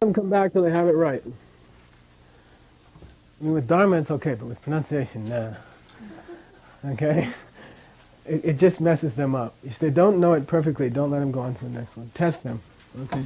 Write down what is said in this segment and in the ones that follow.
Them come back till they have it right. I mean, with Dharma it's okay, but with pronunciation, nah. Okay? It just messes them up. If they don't know it perfectly, don't let them go on to the next one. Test them. Okay?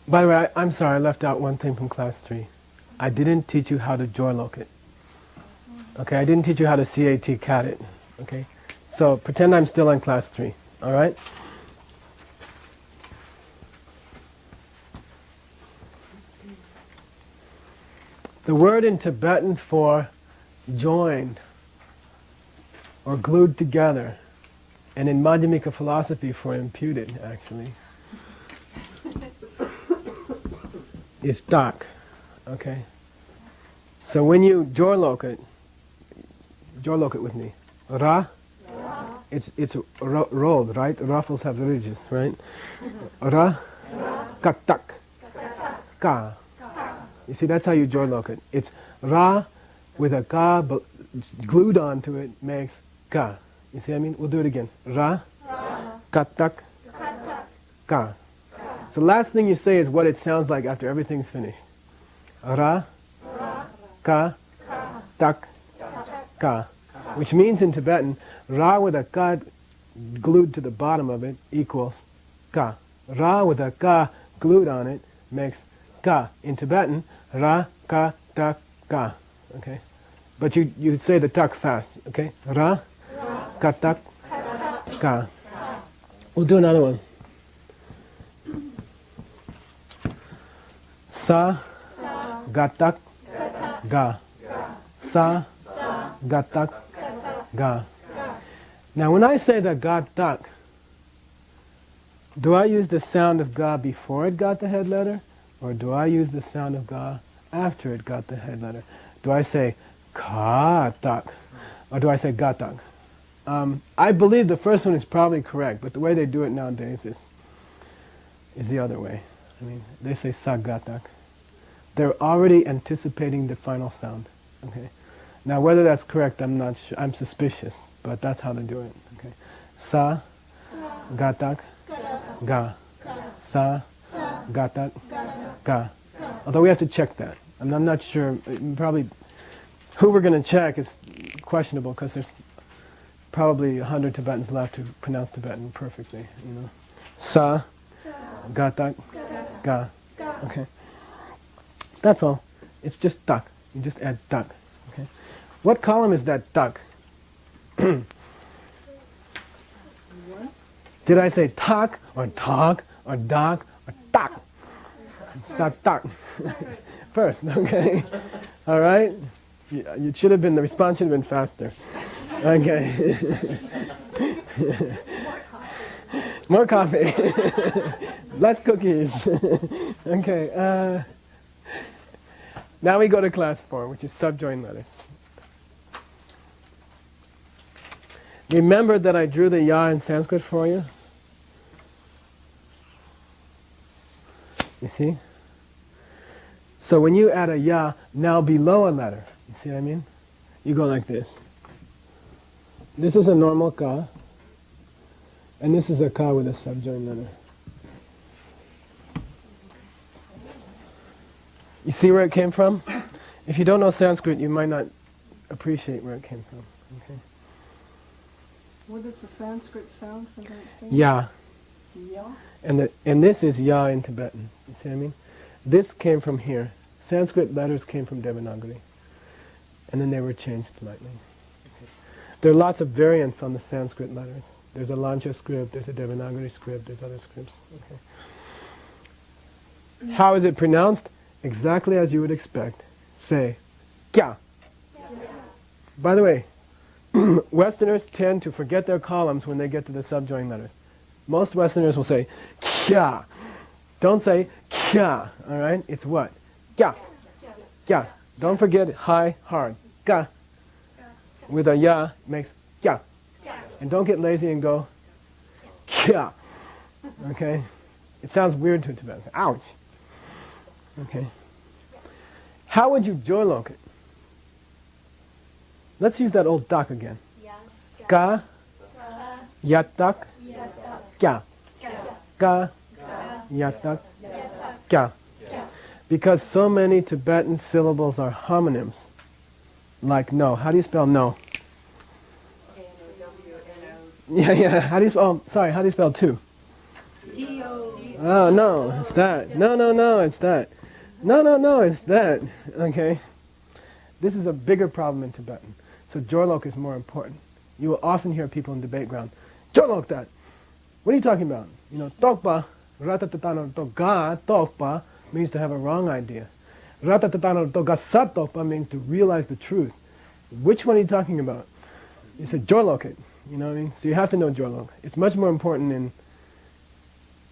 By the way, I'm sorry, I left out one thing from class 3. I didn't teach you how to joy locate. Okay, I didn't teach you how to CAT cat it. Okay? So pretend I'm still in class 3. Alright? The word in Tibetan for joined or glued together, and in Madhyamika philosophy for imputed, actually, is tak. Okay? So when you joy locate with me. Ra, it's rolled, right? Ruffles have ridges, right? Ra, katak, ka. You see, that's how you joy locate. It's ra with a ka glued onto it makes ka. You see what I mean? We'll do it again. Ra, katak, ka. So the last thing you say is what it sounds like after everything's finished. Ra, ka, tak, ka. Which means in Tibetan, ra with a ka glued to the bottom of it equals ka. Ra with a ka glued on it makes ka. In Tibetan, ra, ka, tak, ka. Okay? But you say the tak fast. Okay? Ra, ka, tak, ka. We'll do another one. Sa, gatak, ga. Sa, gatak, ga. Now when I say the gatak, do I use the sound of ga before it got the head letter? Or do I use the sound of ga after it got the head letter? Do I say ka-tak? Or do I say gatak? I believe the first one is probably correct, but the way they do it nowadays is the other way. I mean, they say sa-gatak. They're already anticipating the final sound. Okay. Now whether that's correct, I'm not sure. I'm suspicious, but that's how they do it. Okay. Sa, gatak, ga. Sa, gatak, ga. Although we have to check that. And I'm not sure, probably, who we're going to check is questionable because there's probably 100 Tibetans left who pronounce Tibetan perfectly, you know. Sa, gatak, ga. Okay. That's all. It's just tak. You just add tak. Okay. What column is that tak? Did I say tak or tak or dak or tak? It's not tak. First, okay. All right. It should have been. The response should have been faster. Okay. More coffee. Less cookies. Okay. Now we go to class 4, which is subjoined letters. Remember that I drew the ya in Sanskrit for you? You see? So when you add a ya now below a letter, you see what I mean? You go like this. This is a normal ka. And this is a ka with a subjoined letter. You see where it came from? If you don't know Sanskrit, you might not appreciate where it came from. Okay. What is the Sanskrit sound for that thing? Ya. Ya? And this is ya in Tibetan. You see what I mean? This came from here. Sanskrit letters came from Devanagari. And then they were changed slightly. Okay. There are lots of variants on the Sanskrit letters. There's a Lancha script, there's a Devanagari script, there's other scripts. Okay. How is it pronounced? Exactly as you would expect. Say, kya. By the way, Westerners tend to forget their columns when they get to the subjoined letters. Most Westerners will say, kya. Don't say, kya, all right? It's what? Kya. Kya. Don't forget high, hard. Ka. With a ya, makes kya. And don't get lazy and go, kya. Okay? It sounds weird to a Tibetan. Ouch. Okay. How would you joylok it? Let's use that old dak again. Ka, yatak, kya. Ka, yatak, kya. Because so many Tibetan syllables are homonyms. Like no. How do you spell no? Yeah. How do you spell, how do you spell two? T-O. Oh, no, it's that. No, it's that. No, it's that. Okay? This is a bigger problem in Tibetan. So Jorlok is more important. You will often hear people in debate ground, Jorlok that. What are you talking about? You know, Tokpa, ratatatano toga, Tokpa, means to have a wrong idea. Ratatatano toga sat Tokpa means to realize the truth. Which one are you talking about? You said Jorlok it. You know what I mean? So you have to know Jorlok. It's much more important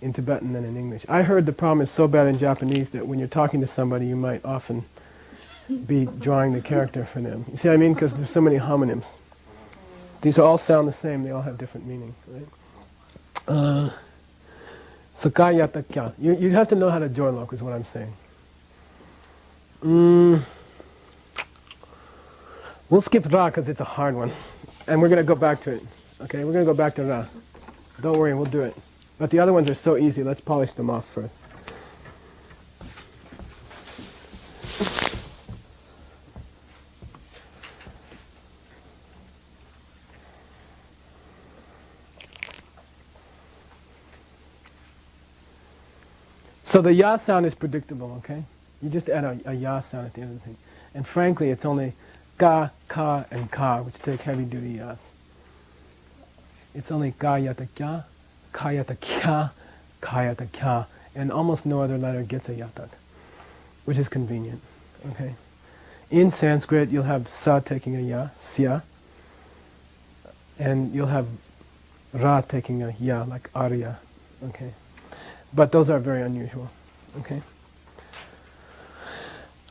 in Tibetan than in English. I heard the problem is so bad in Japanese that when you're talking to somebody, you might often be drawing the character for them. You see what I mean? Because there's so many homonyms. These all sound the same. They all have different meanings, right? Sakayata kya. You have to know how to jorlok is what I'm saying. We'll skip ra because it's a hard one. And we're going to go back to it. Okay, we're going to go back to ra. Don't worry, we'll do it. But the other ones are so easy. Let's polish them off first. So the ya sound is predictable, okay? You just add a ya sound at the end of the thing. And frankly, it's only ka, ka, and ka, which take heavy-duty yas. It's only ka yata kya, ka yata kya, ka yata kya, and almost no other letter gets a yatak, which is convenient, okay? In Sanskrit, you'll have sa taking a ya, sya, and you'll have ra taking a ya, like arya, okay? But those are very unusual, okay?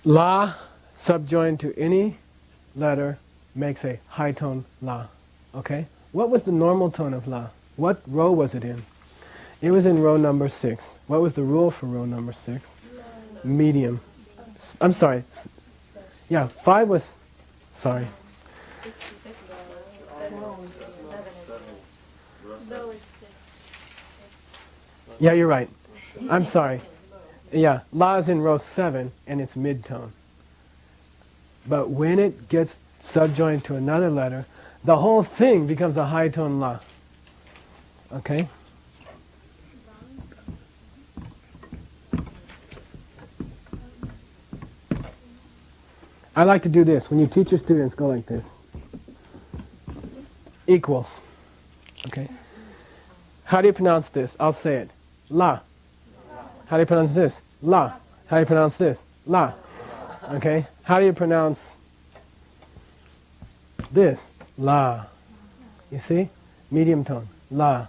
La, subjoined to any letter, makes a high tone la, okay? What was the normal tone of la? What row was it in? It was in row number 6. What was the rule for row number 6? Medium. I'm sorry. Yeah, 5 was, sorry. Yeah, you're right. I'm sorry. Yeah, la is in row 7 and it's mid-tone. But when it gets subjoined to another letter, the whole thing becomes a high tone la. Okay? I like to do this. When you teach your students, go like this. Equals. Okay? How do you pronounce this? I'll say it. La. How do you pronounce this? La. How do you pronounce this? La. Okay? How do you pronounce this? La. You see? Medium tone. La.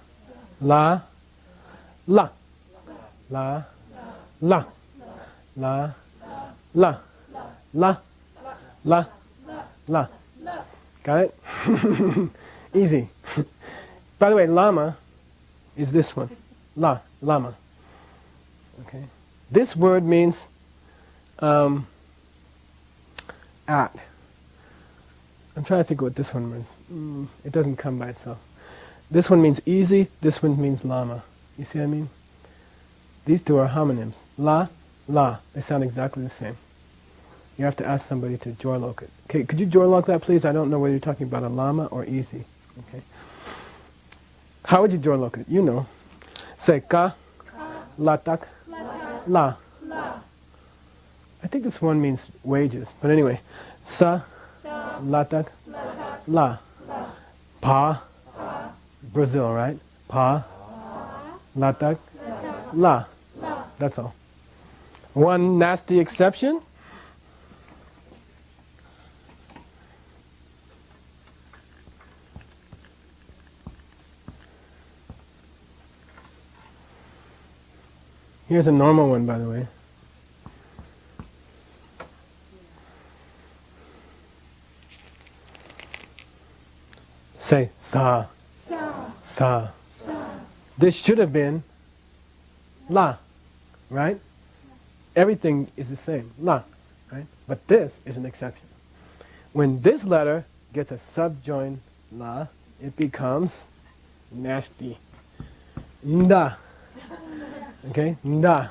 La. La. La. La. La. La. La. La. La. Got it? Easy. By the way, lama is this one. La. Lama. Okay? This word means at. I'm trying to think what this one means. It doesn't come by itself. This one means easy, this one means lama. You see what I mean? These two are homonyms. La, la. They sound exactly the same. You have to ask somebody to jorloke it. Okay, could you jorloke that, please? I don't know whether you're talking about a lama or easy. Okay. How would you jorloke it? You know. Say ka, latak, la. I think this one means wages, but anyway. Sa, latak, la. Pa, Brazil, right? Pa, latak, la. That's all. One nasty exception. Here's a normal one, by the way. Say sa. Sa. This should have been la, right? Everything is the same, la, right? But this is an exception. When this letter gets a subjoined la, it becomes nasty. Nda. Okay, nda.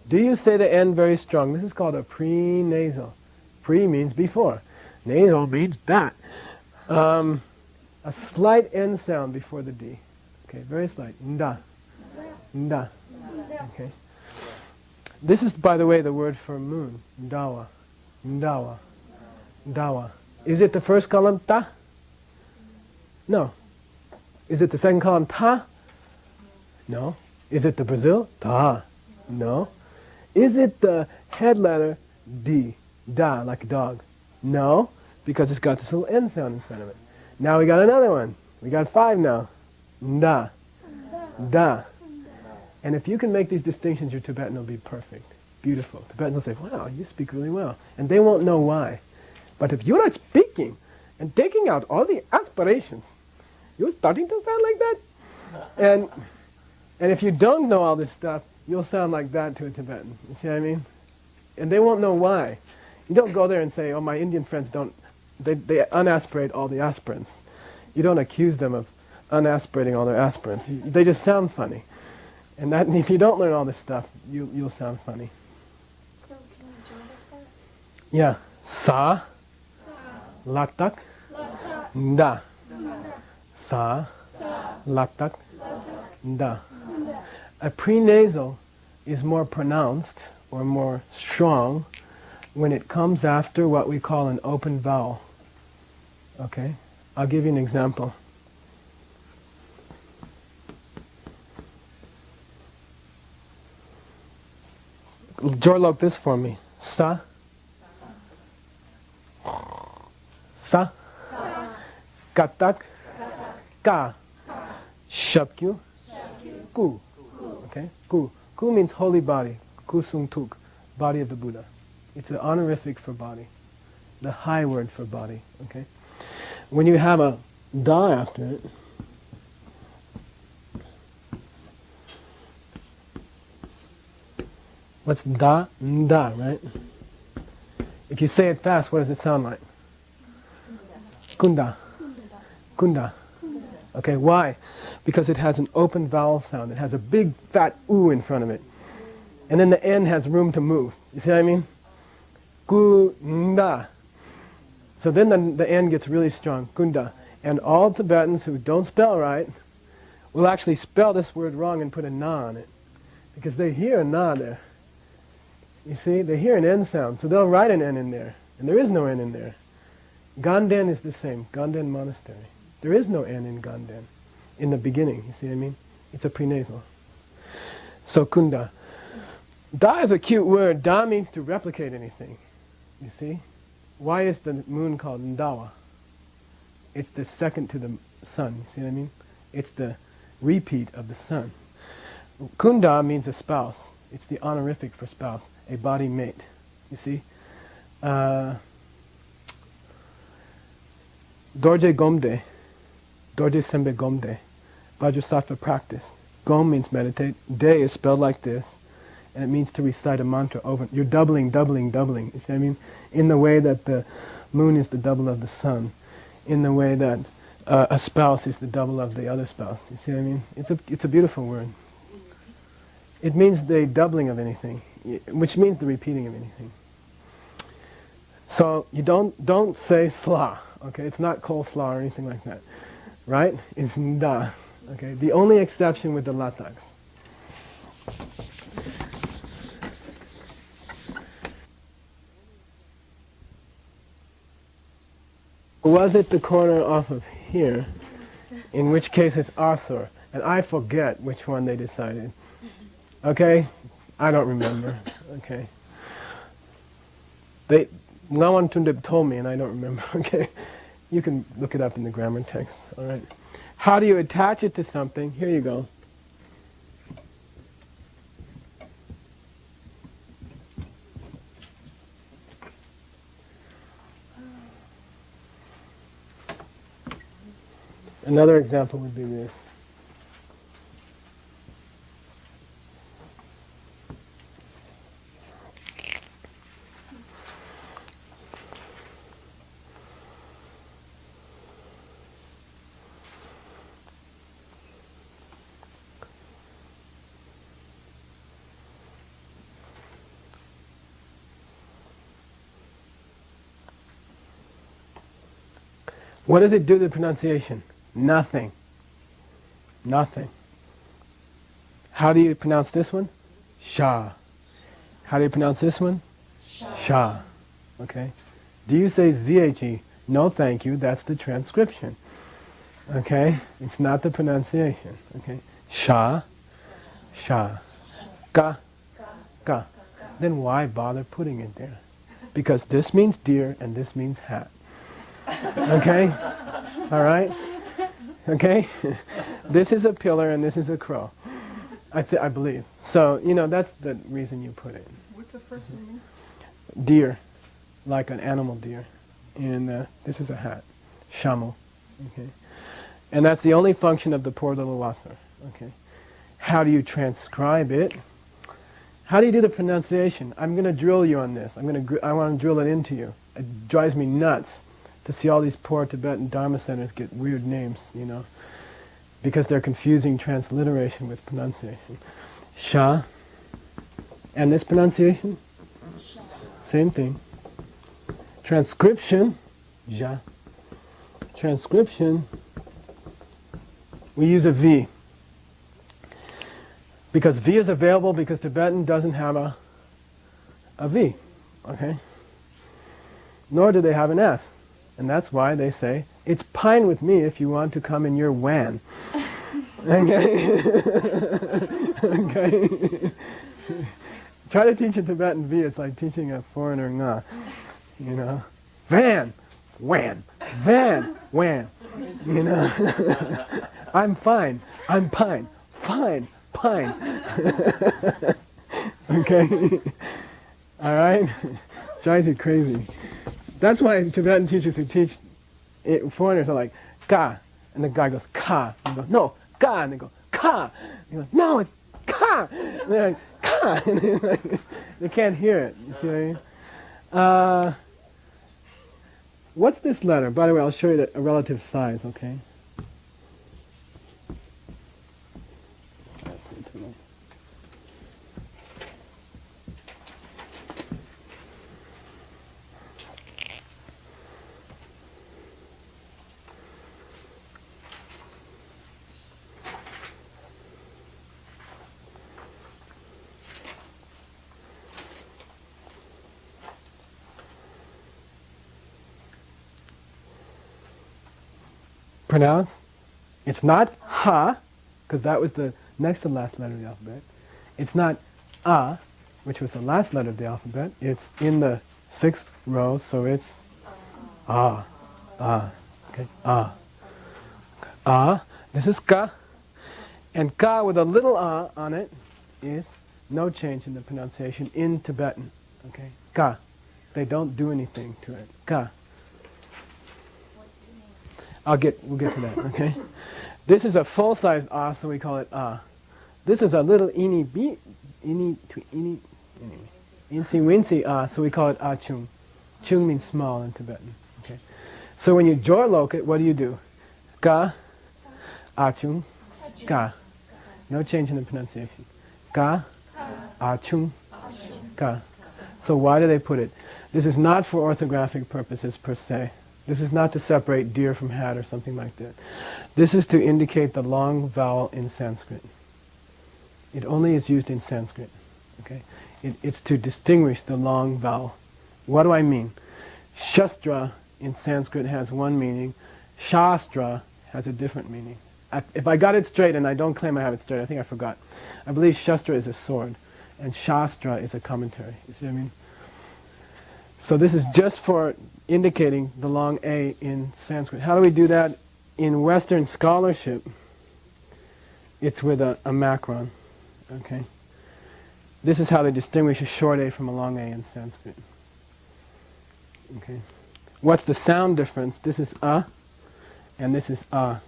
Do you say the N very strong? This is called a pre-nasal. Pre means before. Nasal means that. A slight N sound before the D. Okay, very slight. Nda. Nda. Okay. This is, by the way, the word for moon. Ndawa. Ndawa. Ndawa. Is it the first column ta? No. Is it the second column ta? No. Is it the Brazil? Ta. No. Is it the head letter D? Da, like a dog? No, because it's got this little N sound in front of it. Now we got another one. We got 5 now. Da. Da. And if you can make these distinctions, your Tibetan will be perfect. Beautiful. Tibetans will say, wow, you speak really well. And they won't know why. But if you're not speaking and taking out all the aspirations, you're starting to sound like that. And if you don't know all this stuff, you'll sound like that to a Tibetan. You see what I mean? And they won't know why. You don't go there and say, oh, my Indian friends don't, they unaspirate all the aspirants. You don't accuse them of unaspirating all their aspirants. They just sound funny. And that, if you don't learn all this stuff, you'll sound funny. So can you join us that? Yeah. Sa, latak, nda. Sa, latak, nda. A prenasal is more pronounced or more strong when it comes after what we call an open vowel. Okay? I'll give you an example. Jorloke this for me. Sa. Sa. Katak. Ka. Shapkyu. Ku. Okay? Ku. Ku means holy body. Ku sung tuk. Body of the Buddha. It's an honorific for body. The high word for body. Okay? When you have a da after it, what's da? Nda, right? If you say it fast, what does it sound like? Kunda. Kunda. Okay, why? Because it has an open vowel sound. It has a big fat oo in front of it. And then the N has room to move. You see what I mean? Kunda. So then the N gets really strong. Kunda. And all Tibetans who don't spell right will actually spell this word wrong and put a na on it. Because they hear a na there. You see? They hear an N sound. So they'll write an N in there. And there is no N in there. Ganden is the same. Ganden Monastery. There is no N in Ganden. In the beginning. You see what I mean? It's a prenasal. So kunda. Da is a cute word. Da means to replicate anything. You see? Why is the moon called Ndawa? It's the second to the sun. You see what I mean? It's the repeat of the sun. Kunda means a spouse. It's the honorific for spouse. A body mate. You see? Dorje Gomde. Dorje Sembe Gomde. Vajrasattva practice. Gom means meditate. De is spelled like this. And it means to recite a mantra over. You're doubling, doubling, doubling. You see what I mean? In the way that the moon is the double of the sun. In the way that a spouse is the double of the other spouse. You see what I mean? It's a beautiful word. It means the doubling of anything, which means the repeating of anything. So you don't say sla, okay? It's not coleslaw or anything like that, right? It's nda, okay? The only exception with the latak. Was it the corner off of here? In which case it's asur, and I forget which one they decided. Okay, I don't remember. Okay, Lawan Tundip told me, and I don't remember. Okay, you can look it up in the grammar text. All right. How do you attach it to something? Here you go. Another example would be this. What does it do to the pronunciation? Nothing. Nothing. How do you pronounce this one? Sha. How do you pronounce this one? Sha. Okay. Do you say ZHE? No, thank you. That's the transcription. Okay. It's not the pronunciation. Okay. Sha. Sha. Ka. Ka. Then why bother putting it there? Because this means deer and this means hat. Okay. All right. Okay? This is a pillar and this is a crow. I believe. So, that's the reason you put it. What's the first one? Deer. Like an animal deer. And this is a hat. Shamu. Okay? And that's the only function of the poor little wasser. Okay? How do you transcribe it? How do you do the pronunciation? I'm going to drill you on this. I want to drill it into you. It drives me nuts to see all these poor Tibetan Dharma centers get weird names, because they're confusing transliteration with pronunciation. Sha. And this pronunciation? Sha. Same thing. Transcription, ja. Transcription, we use a V. Because V is available because Tibetan doesn't have a V, okay? Nor do they have an F. And that's why they say, it's fine with me if you want to come in your van. Okay? Okay? Try to teach a Tibetan V, it's like teaching a foreigner nga. Van, wan, van, wan. I'm fine, I'm pine, fine, pine. Okay? Alright? Drives you crazy. That's why Tibetan teachers who teach foreigners are like, ka, and the guy goes, ka. And they go, no, ka, and they go, ka. And they go, no, it's ka. And they're like, ka. And they can't hear it, you see what I mean? What's this letter? By the way, I'll show you a relative size, okay? Pronounce. It's not ha, because that was the next to last letter of the alphabet. It's not a, which was the last letter of the alphabet. It's in the 6th row, so it's okay, this is ka, and ka with a little on it is no change in the pronunciation in Tibetan, okay, ka. They don't do anything to it, ka. We'll get to that, okay? This is a full-sized ah, so we call it ah. This is a little incy wincy ah, so we call it ah chung. Chung means small in Tibetan, okay? So when you jorlok it, what do? Ga, achung, ga. No change in the pronunciation. Ga, achung, ga. So why do they put it? This is not for orthographic purposes per se. This is not to separate deer from hat or something like that. This is to indicate the long vowel in Sanskrit. It only is used in Sanskrit. Okay? It's to distinguish the long vowel. What do I mean? Shastra in Sanskrit has one meaning. Shastra has a different meaning. If I got it straight, and I don't claim I have it straight, I think I forgot. I believe Shastra is a sword, and Shastra is a commentary. You see what I mean? So this is just for indicating the long A in Sanskrit. How do we do that? In Western scholarship, it's with a macron. Okay? This is how they distinguish a short A from a long A in Sanskrit. Okay? What's the sound difference? This is a, and this is a.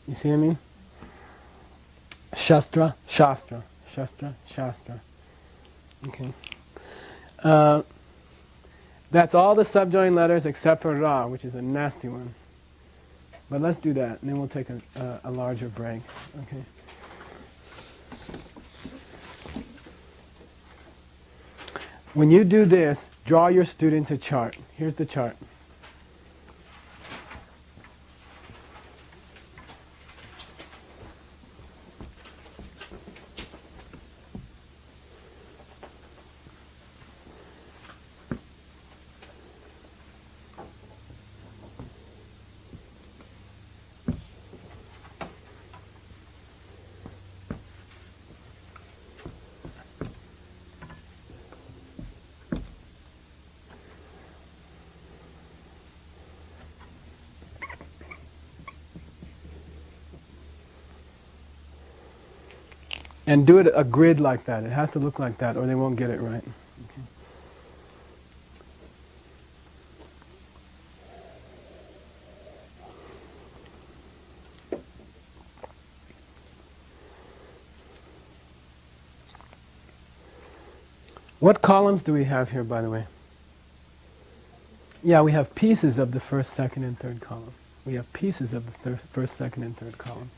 You see what I mean? Shastra, Shastra, Shastra, Shastra. Okay. That's all the subjoined letters except for Ra, which is a nasty one. But let's do that, and then we'll take a larger break. Okay. When you do this, draw your students a chart. Here's the chart. And do it a grid like that. It has to look like that or they won't get it right. Okay. What columns do we have here, by the way? Yeah, we have pieces of the first, second, and third column. We have pieces of the first, second, and third column.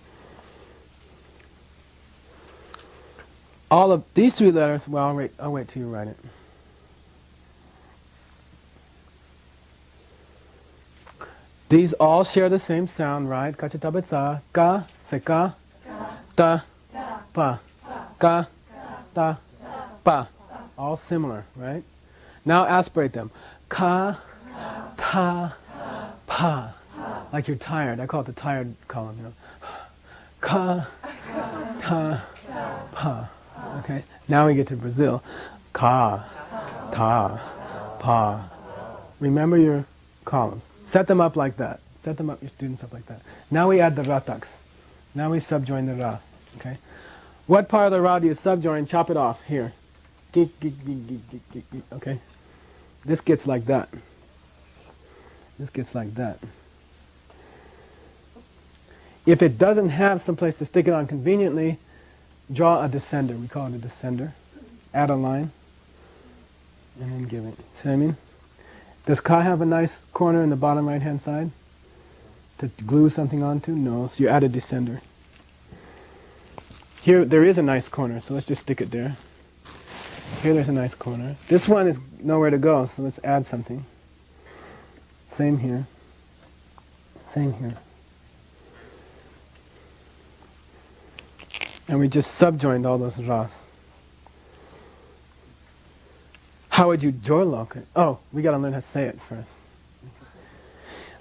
All of these three letters, well, I'll wait till you write it. These all share the same sound, right? Kachatabetsa, ka, seka, ta, pa, ka, ta, pa. All similar, right? Now aspirate them. Ka, ta, pa. Like you're tired. I call it the tired column, you know. Ka, ta, pa. Okay, now we get to Brazil. Ka, ta, pa. Remember your columns. Set them up like that. Set them up, your students up like that. Now we add the rataks. Now we subjoin the ra. Okay. What part of the ra do you subjoin? Chop it off. Here. Geek, geek, geek, geek, geek, geek, geek. Okay. This gets like that. This gets like that. If it doesn't have some place to stick it on conveniently, draw a descender. We call it a descender. Add a line. And then give it. See what I mean? Does ka have a nice corner in the bottom right hand side to glue something onto? No. So you add a descender. Here there is a nice corner, so let's just stick it there. Here there's a nice corner. This one is nowhere to go, so let's add something. Same here. Same here. And we just subjoined all those ras. How would you jorlock it? Oh, we got to learn how to say it first.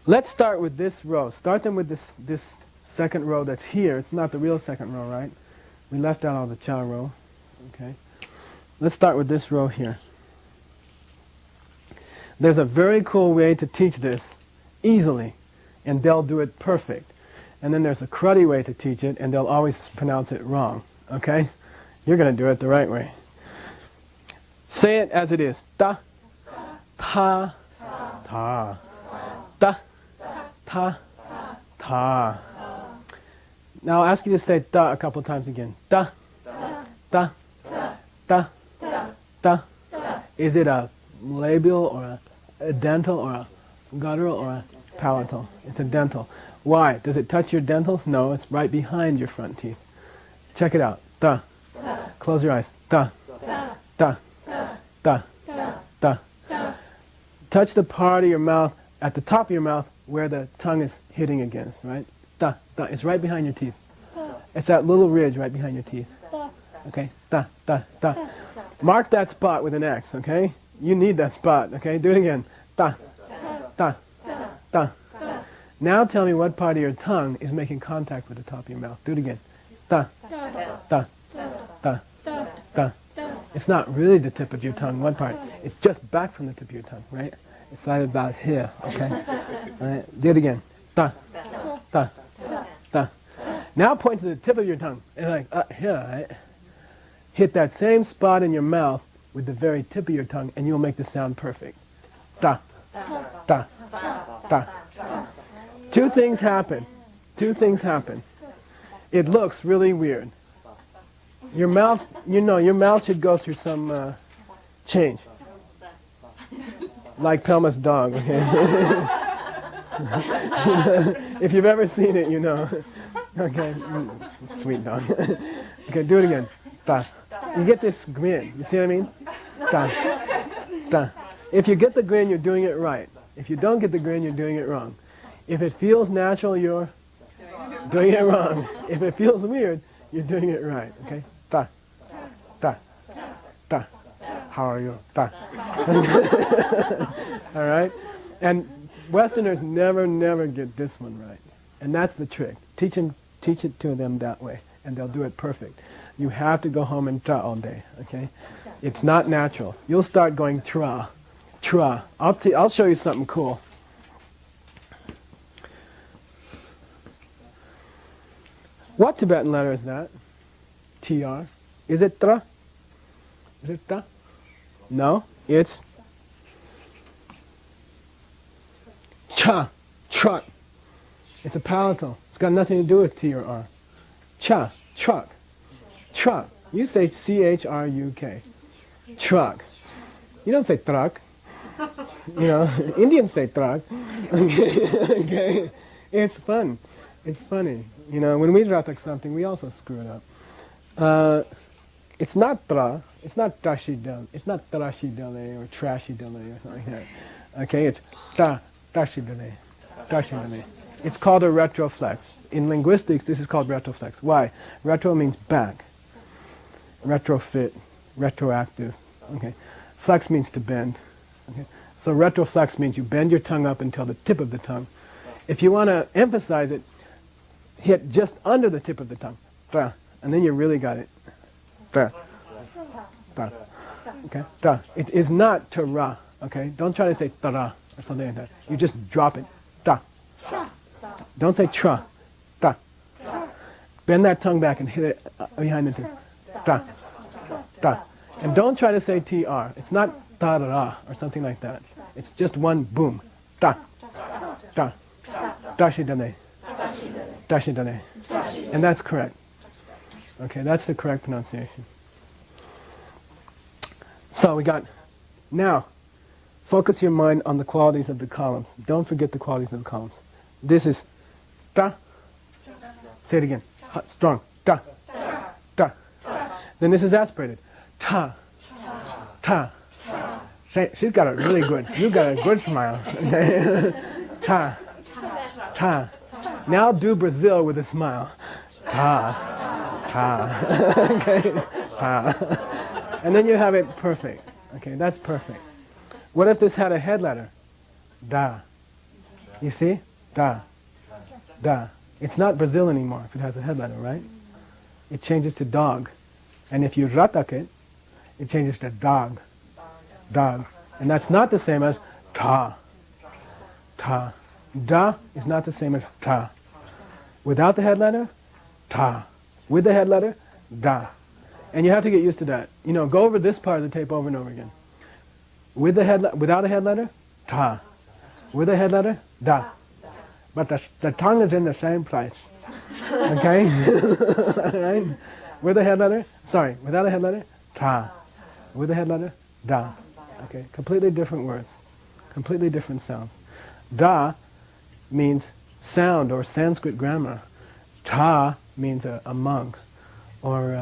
Let's start with this row. Start them with this second row that's here. It's not the real second row, right? We left out all the cha row. Okay. Let's start with this row here. There's a very cool way to teach this easily, and they'll do it perfect. And then there's a cruddy way to teach it, and they'll always pronounce it wrong. Okay? You're going to do it the right way. Say it as it is. Ta, ta, ta, ta, ta, ta. Now I'll ask you to say ta a couple times again. Ta, ta, ta, ta. Is it a labial or a dental or a guttural or a palatal? It's a dental. Why? Does it touch your dentals? No, it's right behind your front teeth. Check it out. Da. Close your eyes. Da. Da. Da. Da. Touch the part of your mouth at the top of your mouth where the tongue is hitting against, right? Da. Da. It's right behind your teeth. It's that little ridge right behind your teeth. Okay? Da. Da. Da. Mark that spot with an X, okay? You need that spot, okay? Do it again. Da. Da. Da. Now tell me what part of your tongue is making contact with the top of your mouth. Do it again. Da. Da. Da. Da. It's not really the tip of your tongue. What part? It's just back from the tip of your tongue, right? It's right about here, okay? Right. Do it again. Da. Da. Da. Now point to the tip of your tongue. It's like here, right? Hit that same spot in your mouth with the very tip of your tongue, and you'll make the sound perfect. Da. Da. Da. Two things happen. Two things happen. It looks really weird. Your mouth, your mouth should go through some change. Like Pelma's dog, okay? If you've ever seen it, you know. Okay, sweet dog. Okay, do it again. Da. You get this grin. You see what I mean? Da. Da. If you get the grin, you're doing it right. If you don't get the grin, you're doing it wrong. If it feels natural, you're doing it wrong. If it feels weird, you're doing it right. Okay? Da. Da. Da. How are you? Da. All right? And Westerners never get this one right. And that's the trick. Teach it to them that way, and they'll do it perfect. You have to go home and tra all day, okay? It's not natural. You'll start going tra, tra. I'll show you something cool. What Tibetan letter is that? TR. Is it tra? Is it tra? No, it's cha, truck. It's a palatal. It's got nothing to do with T or R. Cha, truck. Truck. You say C-H-R-U-K. Truck. You don't say truck. You know, Indians say truck. Okay. It's fun. It's funny. You know, when we ratak something, we also screw it up. It's not tra. It's not trashidel. It's not trashidele or trashidele or something like that. Okay, it's ta, trashidele. Trashidele. It's called a retroflex. In linguistics, this is called retroflex. Why? Retro means back. Retrofit, retroactive. Okay. Flex means to bend. Okay. So retroflex means you bend your tongue up until the tip of the tongue. If you want to emphasize it, hit just under the tip of the tongue. Tra. And then you really got it. Tra. Tra. Okay. Tra. It is not ta-ra. Okay. Don't try to say ta-ra or something like that. You just drop it. Ta. Don't say tra. Ta. Bend that tongue back and hit it behind the tip. Ta. Ta. And don't try to say tr. It's not ta-ra or something like that. It's just one boom. Ta. Ta. Dashidane. Dashidane. And that's correct. Okay, that's the correct pronunciation. So we got, now, focus your mind on the qualities of the columns. Don't forget the qualities of the columns. This is ta. Say it again. Hot, strong. Ta. Ta. Then this is aspirated. Ta. Ta. She's got a really good, you got a good smile. Ta. Ta. Now do Brazil with a smile. Ta. Ta. Okay. Ta. And then you have it perfect. Okay, that's perfect. What if this had a head letter? Da. You see? Da. Da. It's not Brazil anymore if it has a head letter, right? It changes to dog. And if you ratak it, it changes to dog. Dog. And that's not the same as ta. Ta. Da is not the same as ta. Without the head letter, ta. With the head letter, da. And you have to get used to that. You know, go over this part of the tape over and over again. With the head, without a head letter, ta. With a head letter, da. But the tongue is in the same place. Okay? Right? With a head letter, sorry, without a head letter, ta. With a head letter, da. Okay, completely different words. Completely different sounds. Da means sound or Sanskrit grammar. Ta means a monk or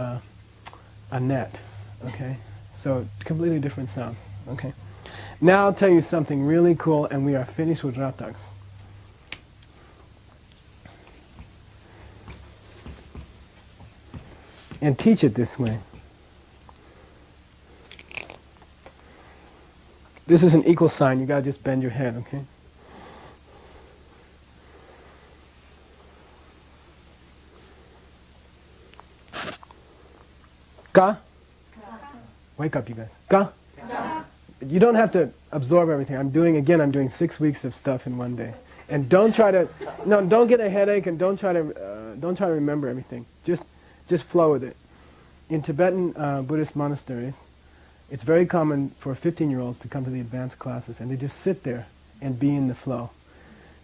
a net. Okay, so completely different sounds. Okay, now I'll tell you something really cool, and we are finished with rataks. And teach it this way. This is an equal sign. You gotta just bend your head, okay? Ka? Wake up, you guys. Ka? You don't have to absorb everything. I'm doing 6 weeks of stuff in one day. And don't try to, no, don't get a headache, and don't try to remember everything. Just flow with it. In Tibetan Buddhist monasteries, it's very common for 15-year-olds to come to the advanced classes, and they just sit there and be in the flow.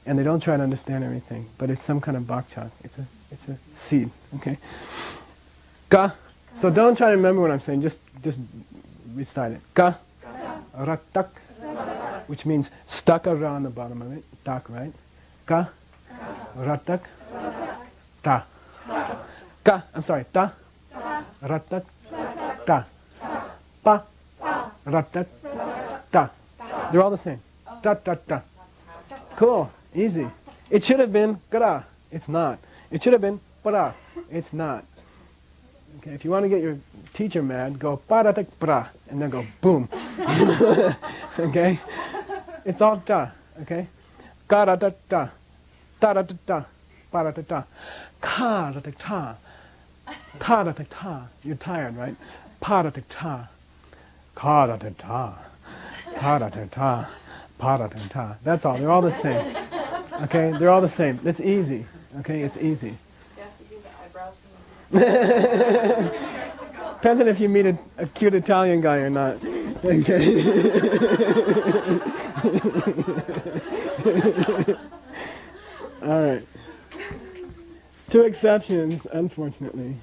And they don't try to understand everything, but it's some kind of bakchak. It's a seed, okay? Ka. So don't try to remember what I'm saying, just recite it. Ka. Ratak. Which means stuck a ra on the bottom of it. Tak, right? Ka. Ratak. Ta. Ka. I'm sorry. Ta. Ratak. Ta. Pa. Ratak. Ta. They're all the same. Ta ta ta. Cool. Easy. It should have been kara. It's not. It should have been para. It's not. Okay, if you want to get your teacher mad, go paratak pra, and then go boom. Okay? It's all ta. Okay? Karatata. Taratata. Paratata. Karatata. Taratata. You're tired, right? Paratata. Karatata. Taratata. Paratata. That's all. They're all the same. Okay? They're all the same. It's easy. Okay? It's easy. You have to do the eyebrows. Depends on if you meet a cute Italian guy or not. Okay. All right. 2 exceptions, unfortunately.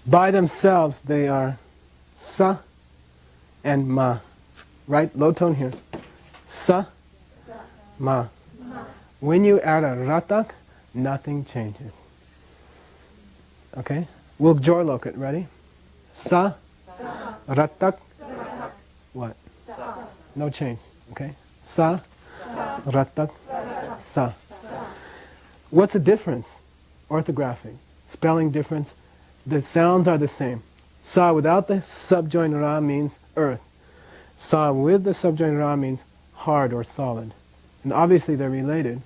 By themselves, they are sa and ma. Right? Low tone here. Sa, ma. When you add a ratak, nothing changes. Okay? We'll jorlok it. Ready? Sa, ratak, what? No change. Okay? Sa, ratak, sa. What's the difference? Orthographic. Spelling difference. The sounds are the same. Sa without the subjoined ra means earth. Sa with the subjoined ra means hard or solid. And obviously they're related,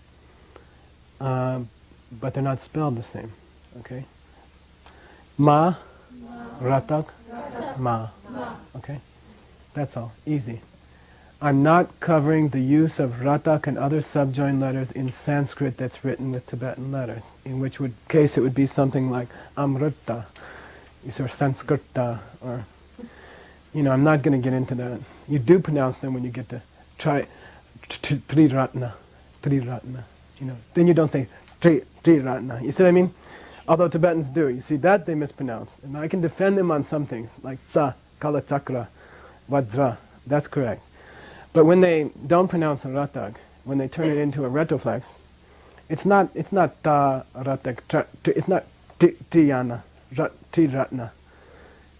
but they're not spelled the same. Okay? Ma, ratak, ma. Okay? That's all. Easy. I'm not covering the use of ratak and other subjoined letters in Sanskrit that's written with Tibetan letters, in which case it would be something like amrita, or Sanskrita, or, I'm not going to get into that. You do pronounce them when you get to try tri ratna, then you don't say tri ratna. You see what I mean? Although Tibetans do. You see, that they mispronounce. And I can defend them on some things, like tsa, kala chakra, vajra. That's correct. But when they don't pronounce a ratag, when they turn it into a retroflex, it's not ta ratag, it's not tiyana, ratna,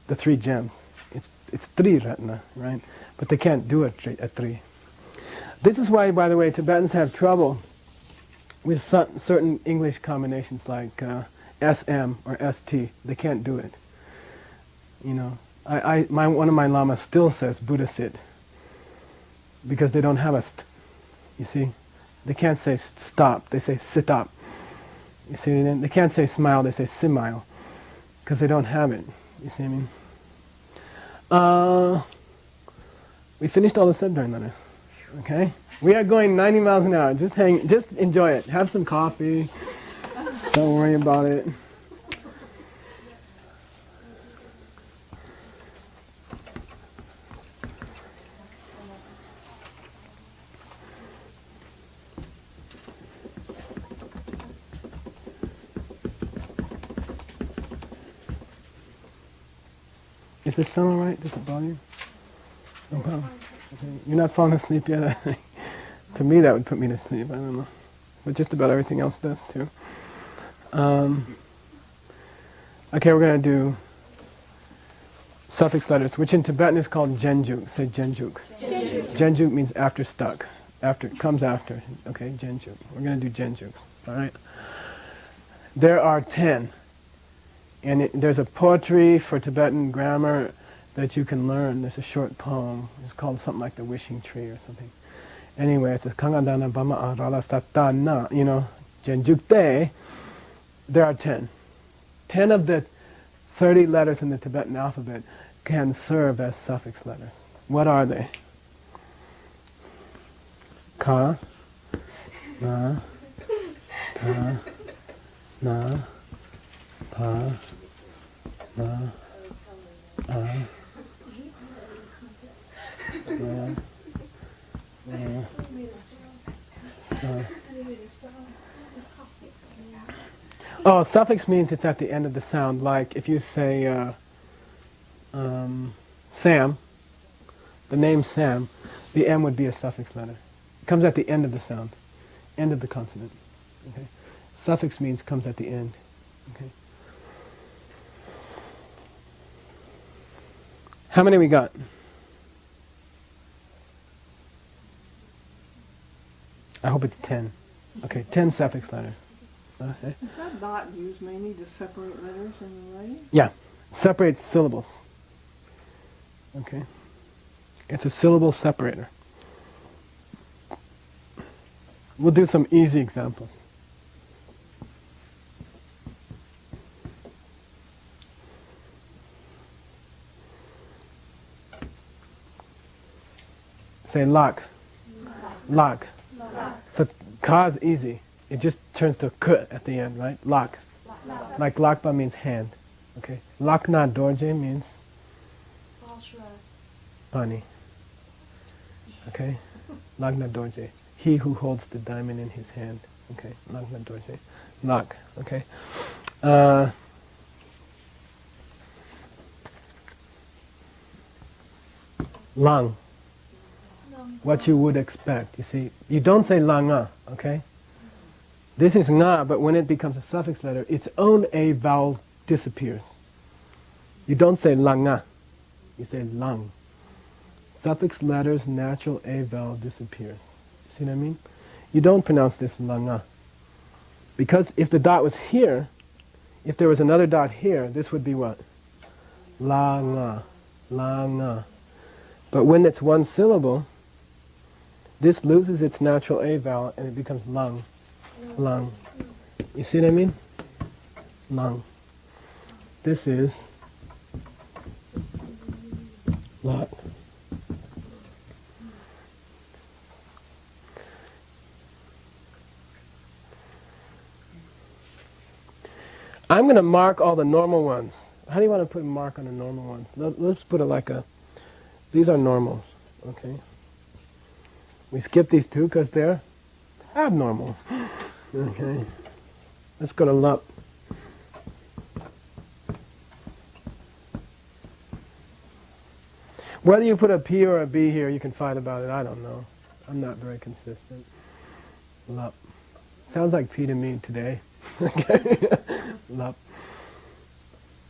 the 3 gems. It's 3 ratna, right? But they can't do a 3. This is why, by the way, Tibetans have trouble with certain English combinations like SM or ST. They can't do it. One of my lamas still says Buddha-sit, because they don't have a st. You see? They can't say stop, they say sit up. You see? They can't say smile, they say simile, because they don't have it. You see what I mean? We finished all the subjoined letters. Okay? We are going 90 miles an hour. Just enjoy it. Have some coffee. Don't worry about it. Is this sound all right? Does it bother you? No problem. Okay. You're not falling asleep yet? To me that would put me to sleep, I don't know. But just about everything else does too. Okay, we're going to do suffix letters, which in Tibetan is called genjuk. Say genjuk. Genjuk. Genjuk means after stuck. After, comes after. Okay, genjuk. We're going to do genjuks. Alright? There are 10. And there's a poetry for Tibetan grammar that you can learn. There's a short poem. It's called something like The Wishing Tree or something. Anyway, it says, Kangadana Bama Arala Satana, you know, Genjukte. There are 10. 10 of the 30 letters in the Tibetan alphabet can serve as suffix letters. What are they? Ka, na, ta, na, pa, na, a, na, sa. Oh, suffix means it's at the end of the sound. Like if you say Sam, the name Sam, the M would be a suffix letter. It comes at the end of the sound, end of the consonant. Okay, suffix means comes at the end. Okay. How many we got? I hope it's 10. Okay, 10 suffix letters. Okay. Is that dot used mainly to separate letters in the writing? Yeah, separates syllables. Okay. It's a syllable separator. We'll do some easy examples. Say lock. Lock. So ka is easy. It just turns to k at the end, right? Lock. Like lakpa means hand. Okay. Lakna dorje means pani. Okay. Lagna dorje. He who holds the diamond in his hand. Okay. Lagna dorje. Lak. Okay. Lang. What you would expect. You see, you don't say langa, okay? This is nga, but when it becomes a suffix letter, its own a vowel disappears. You don't say langa, you say lang. Suffix letters, natural a vowel disappears. See what I mean? You don't pronounce this langa. Because if the dot was here, if there was another dot here, this would be what? Langa, langa. But when it's one syllable, this loses its natural a vowel and it becomes lang. Lang. You see what I mean? Lang. This is lot. I'm going to mark all the normal ones. How do you want to put a mark on the normal ones? Let's put it like a, these are normals, okay? We skip these two because they're abnormal. Okay. Let's go to lup. Whether you put a P or a B here, you can fight about it. I don't know. I'm not very consistent. Lup. Sounds like P to me today. Okay. Lup.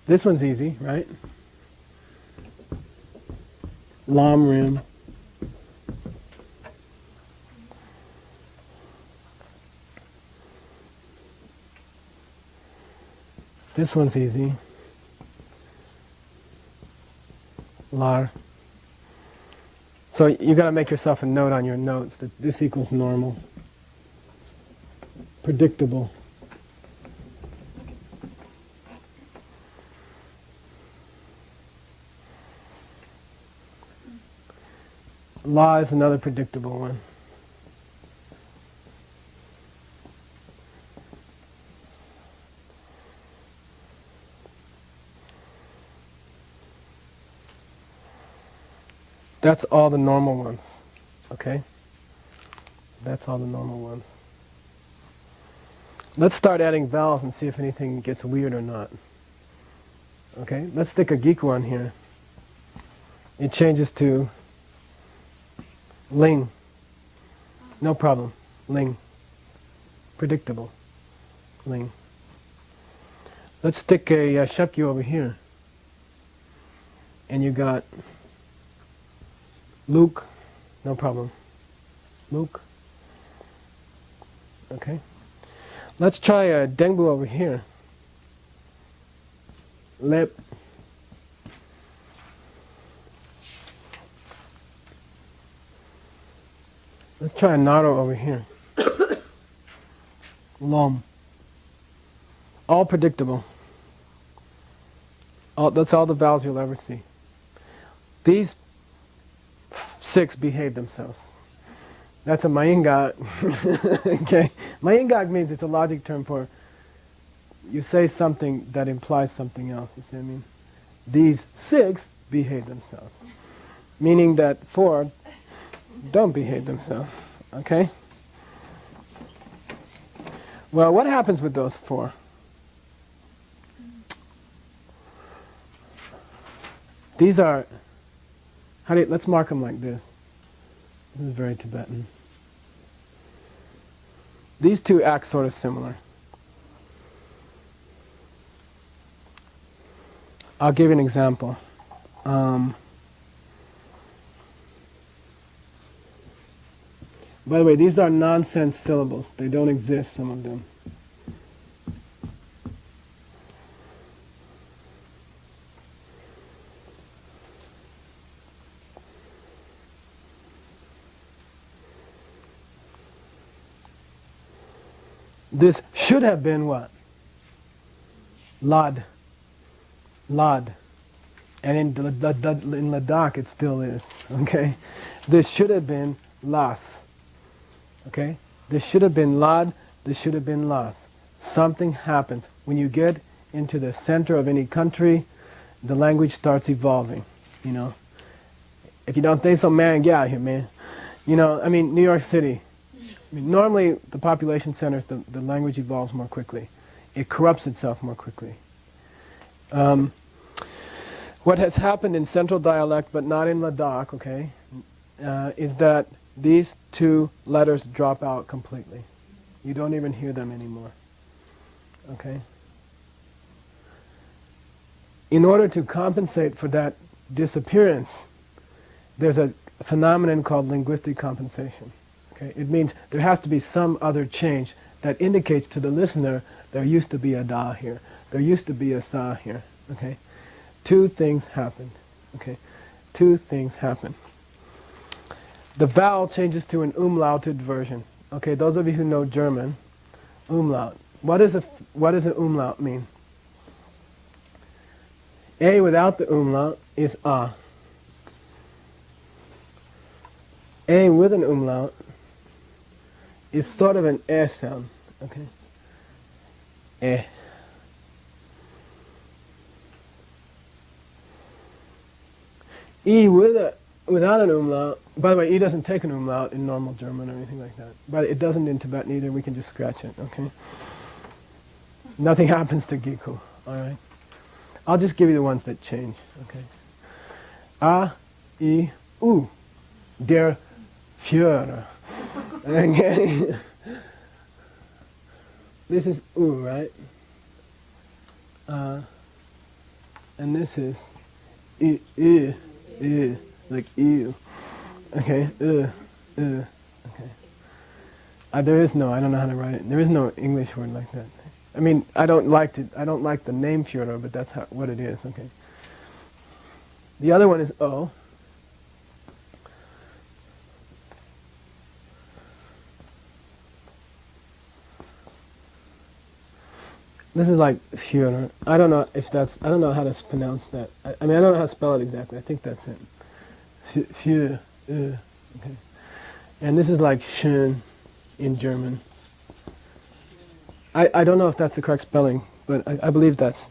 This one's easy, right? Lam rim. This one's easy. Lar. So you got to make yourself a note on your notes that this equals normal. Predictable. La is another predictable one. That's all the normal ones, okay? That's all the normal ones. Let's start adding vowels and see if anything gets weird or not. Okay, let's stick a geek one here. it changes to ling. No problem. Ling. Predictable. Ling. Let's stick a shapkyu over here. And you got Luke. No problem. Luke. Okay. Let's try a dengbu over here. Lip. Let's try a naro over here. Lom. All predictable. That's all the vowels you'll ever see. These 6 behave themselves. That's a mayingak. Okay. Mayingak means it's a logic term for you say something that implies something else. You see what I mean? These 6 behave themselves. Meaning that 4 don't behave themselves. Okay? Well, what happens with those 4? These are, let's mark them like this. This is very Tibetan. These 2 act sort of similar. I'll give you an example. By the way, these are nonsense syllables. They don't exist, some of them. This should have been what? Lad. Lad. And in Ladakh it still is. Okay? This should have been las. Okay? This should have been lad, this should have been las. Something happens. When you get into the center of any country, the language starts evolving. You know? If you don't think so, man, get out of here, man. You know, I mean, New York City. I mean, normally, the population centers, the language evolves more quickly. It corrupts itself more quickly. What has happened in central dialect, but not in Ladakh, okay, is that these 2 letters drop out completely. You don't even hear them anymore. Okay? In order to compensate for that disappearance, there's a phenomenon called linguistic compensation. Okay? It means there has to be some other change that indicates to the listener there used to be a da here, there used to be a sa here. Okay? 2 things happened. Okay? 2 things happen. The vowel changes to an umlauted version. Okay, those of you who know German, umlaut. What does an umlaut mean? A without the umlaut is a. A with an umlaut is sort of an eh sound. Okay? Eh. E without an umlaut, by the way, E doesn't take an umlaut in normal German or anything like that. But it doesn't in Tibetan either, we can just scratch it, okay? Nothing happens to Giku, alright? I'll just give you the ones that change, okay? A, I, U. Der Führer. Okay? This is U, right? And this is I, like ew. Okay, okay. There is no, I don't know how to write it. There is no English word like that. I mean, I don't like the name Führer, but that's what it is, okay. The other one is O. This is like Führer. I don't know how to pronounce that. I mean, I don't know how to spell it exactly. I think that's it. Führer. Okay. And this is like schön in German. I don't know if that's the correct spelling, but I believe that's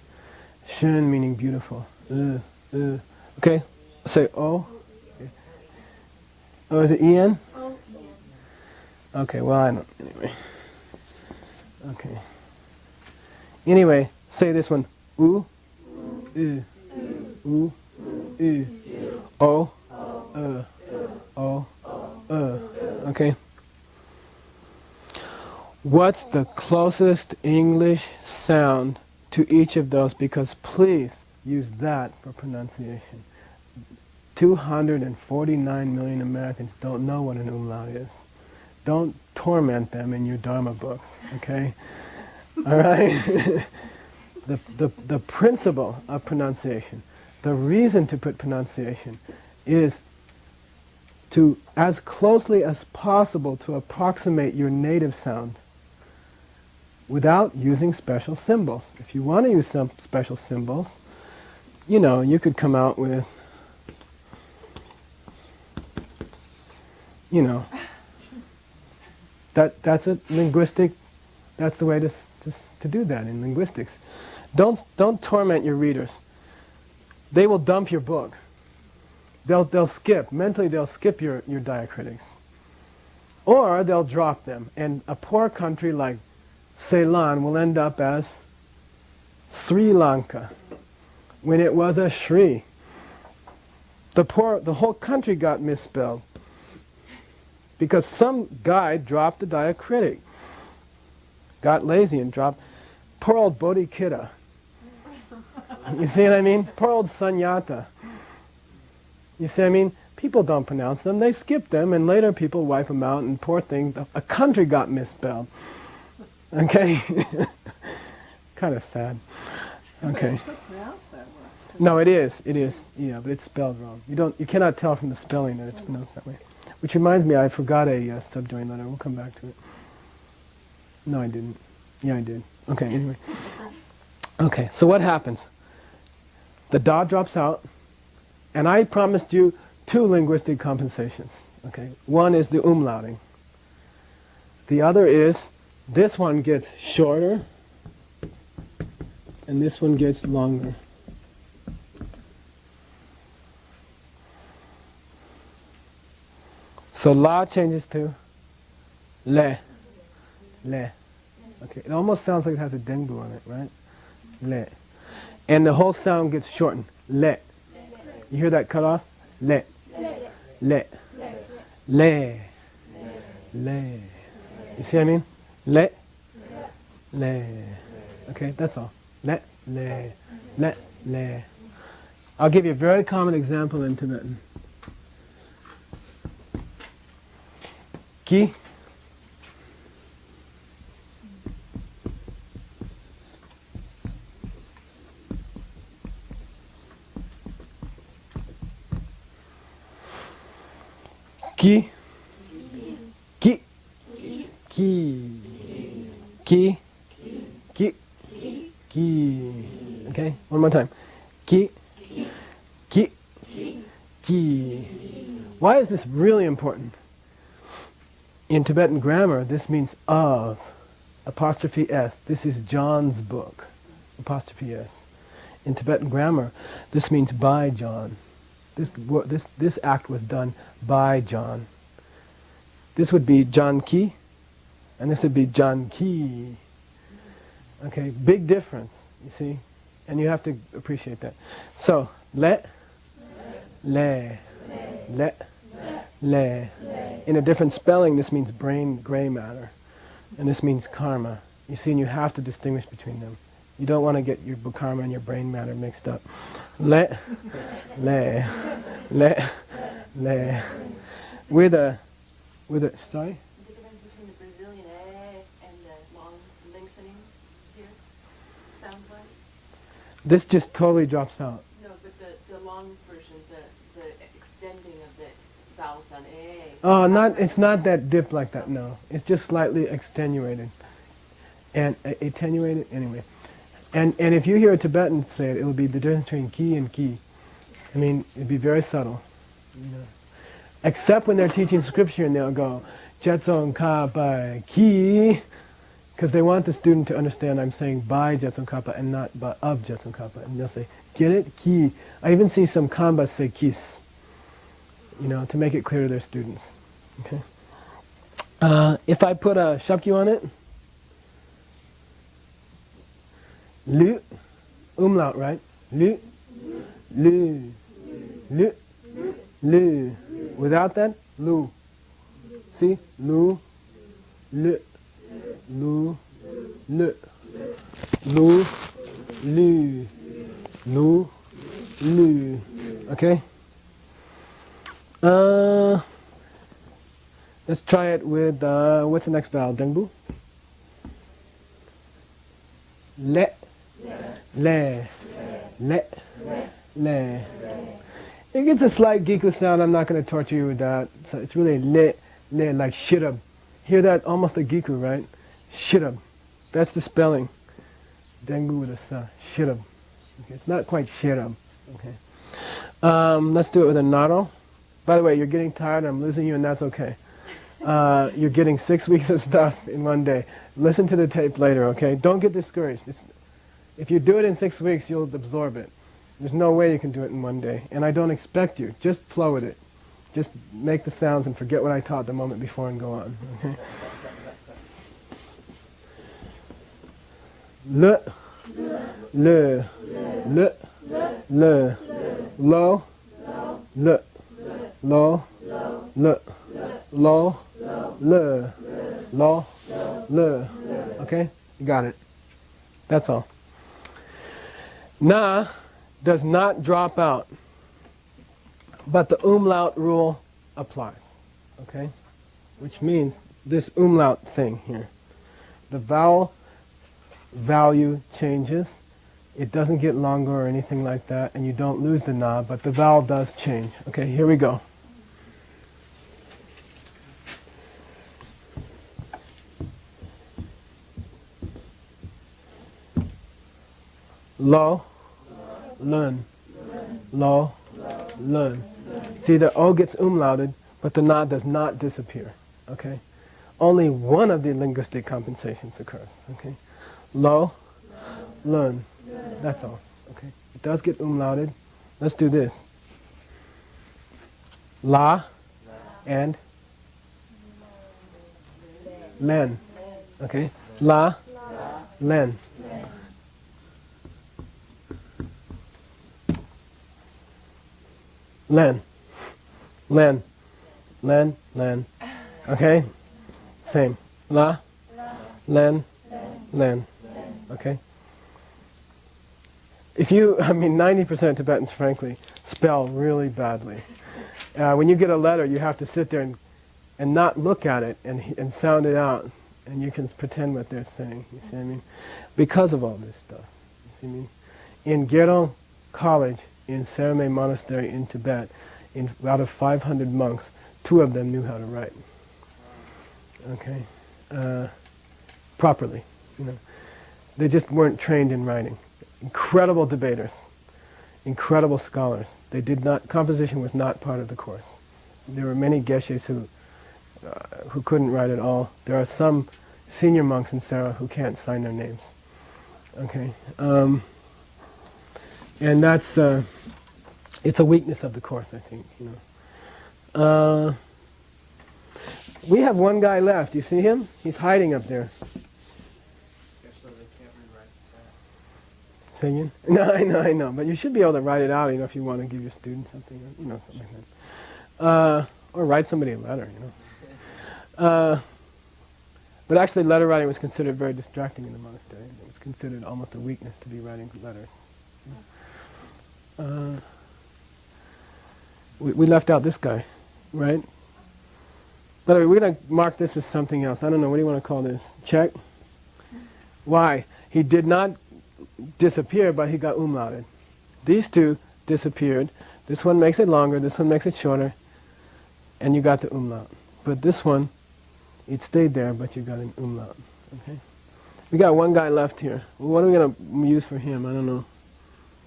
schön meaning beautiful. Okay? Say O. Okay. Oh, is it En? Oh, Okay, well, I don't, anyway. Okay. Anyway, say this one. U, U, U, U. O, O, okay? What's the closest English sound to each of those? Because please use that for pronunciation. 249 million Americans don't know what an umlaut is. Don't torment them in your Dharma books, okay? All right? The principle of pronunciation, the reason to put pronunciation is to, as closely as possible, to approximate your native sound without using special symbols. If you want to use some special symbols, you know, you could come out with, you know, that's a linguistic, that's the way to do that in linguistics. Don't torment your readers. They will dump your book. They'll skip, mentally they'll skip your diacritics. Or they'll drop them. And a poor country like Ceylon will end up as Sri Lanka, when it was a Shri. The whole country got misspelled because some guy dropped the diacritic, got lazy and dropped. Poor old Bodhicitta. You see what I mean? Poor old Sunyata. You see what I mean? People don't pronounce them, they skip them, and later people wipe them out, and poor thing, a country got misspelled. Okay? Kind of sad. Okay. It's not pronounced that way. No, it is, yeah, but it's spelled wrong. You cannot tell from the spelling that it's pronounced that way. Which reminds me, I forgot a subjoined letter. We'll come back to it. No, I didn't. Yeah, I did. Okay, anyway. Okay, so what happens? The da drops out, and I promised you 2 linguistic compensations. Okay, one is the umlauting. The other is, this one gets shorter, and this one gets longer. So la changes to le. Le. Okay, it almost sounds like it has a dengbu on it, right? Le. And the whole sound gets shortened. Le. You hear that cut off? Le. Le. Le. Le. You see what I mean? Le. Le. Okay, that's all. Le. Le. Le. Le. I'll give you a very common example in Tibetan. Ki. Ki. Ki. Ki. Ki. Ki. Ki. Okay, one more time. Ki. Ki. Ki. Why is this really important? In Tibetan grammar, this means of, apostrophe S. This is John's book, apostrophe S. In Tibetan grammar, this means by John. This act was done by John. This would be John Ki, and this would be John Ki. Okay, big difference, you see? And you have to appreciate that. So, le, le, le, le. In a different spelling, this means brain gray matter, and this means karma. You see, and you have to distinguish between them. You don't want to get your karma and your brain matter mixed up. Le, le, le, le. With a, sorry? The difference between the Brazilian and the long lengthening here, sound-wise? This just totally drops out. No, but the long version, the extending of the vowels on Oh, it's not that dip like that, no. It's just slightly extenuated. And attenuated, anyway. And if you hear a Tibetan say it, it'll be the difference between ki and ki. I mean, it'd be very subtle. You know. Except when they're teaching scripture and they'll go, Jetsong ka bai ki, because they want the student to understand I'm saying by Jetsong Kappa and not by of Jetsong Kappa. And they'll say, get it? Ki. I even see some kambas say kis, you know, to make it clear to their students. Okay. If I put a shapkyu on it, lu, umlaut, right? Lu, lu, lu, Lu. Without that, lu. See? Lu, lu, lu, lu, lu, lu, lu, lu. Okay? Let's try it with, what's the next vowel? Dengbu? Le. Le. Le. Le. It gets a slight giku sound. I'm not going to torture you with that. So it's really le, le, like shirab. Hear that? Almost a giku, right? Shirab. That's the spelling. Dengu with a sa. Shirab. Okay, it's not quite shirab. Okay. Let's do it with a naro. By the way, you're getting tired. I'm losing you, and that's okay. You're getting 6 weeks of stuff in one day. Listen to the tape later, okay? Don't get discouraged. If you do it in 6 weeks, you'll absorb it. There's no way you can do it in one day. And I don't expect you. Just flow with it. Just make the sounds and forget what I taught the moment before and go on, okay? Le, le, le, le, lo, le, lo, le, lo, le, lo, le. Okay? You got it. That's all. Na does not drop out, but the umlaut rule applies. Okay? Which means this umlaut thing here. The vowel value changes. It doesn't get longer or anything like that, and you don't lose the na, but the vowel does change. Okay, here we go. Lo, lun, lo, lun. See, the o gets umlauted, but the na does not disappear. Okay, only one of the linguistic compensations occurs. Okay, lo, lun. That's all. Okay, it does get umlauted. Let's do this. La and len. Okay, la, len. Len, len, len, len. Okay? Same. La, len, len. Okay? If you, 90% of Tibetans, frankly, spell really badly. When you get a letter, you have to sit there and not look at it and sound it out. And you can pretend what they're saying. You see what I mean? Because of all this stuff. You see what I mean? In Gero College, in Serme Monastery in Tibet, out of 500 monks, 2 of them knew how to write. Okay? Properly. You know. They just weren't trained in writing. Incredible debaters. Incredible scholars. They did not, composition was not part of the course. There were many geshes who couldn't write at all. There are some senior monks in Sera who can't sign their names. Okay? And that's, it's a weakness of the course, I think, you know. We have one guy left. You see him? He's hiding up there. So they can't rewrite the text. Singing? No, I know. But you should be able to write it out, you know, if you want to give your student something, or, you know, something like that. Or write somebody a letter, you know. But actually, letter writing was considered very distracting in the monastery. It was considered almost a weakness to be writing letters. We left out this guy, right? By the way, we're going to mark this with something else. I don't know, what do you want to call this? Check? Why? He did not disappear, but he got umlauted. These 2 disappeared. This one makes it longer, this one makes it shorter, and you got the umlaut. But this one, it stayed there, but you got an umlaut. Okay? We got one guy left here. Well, what are we going to use for him? I don't know.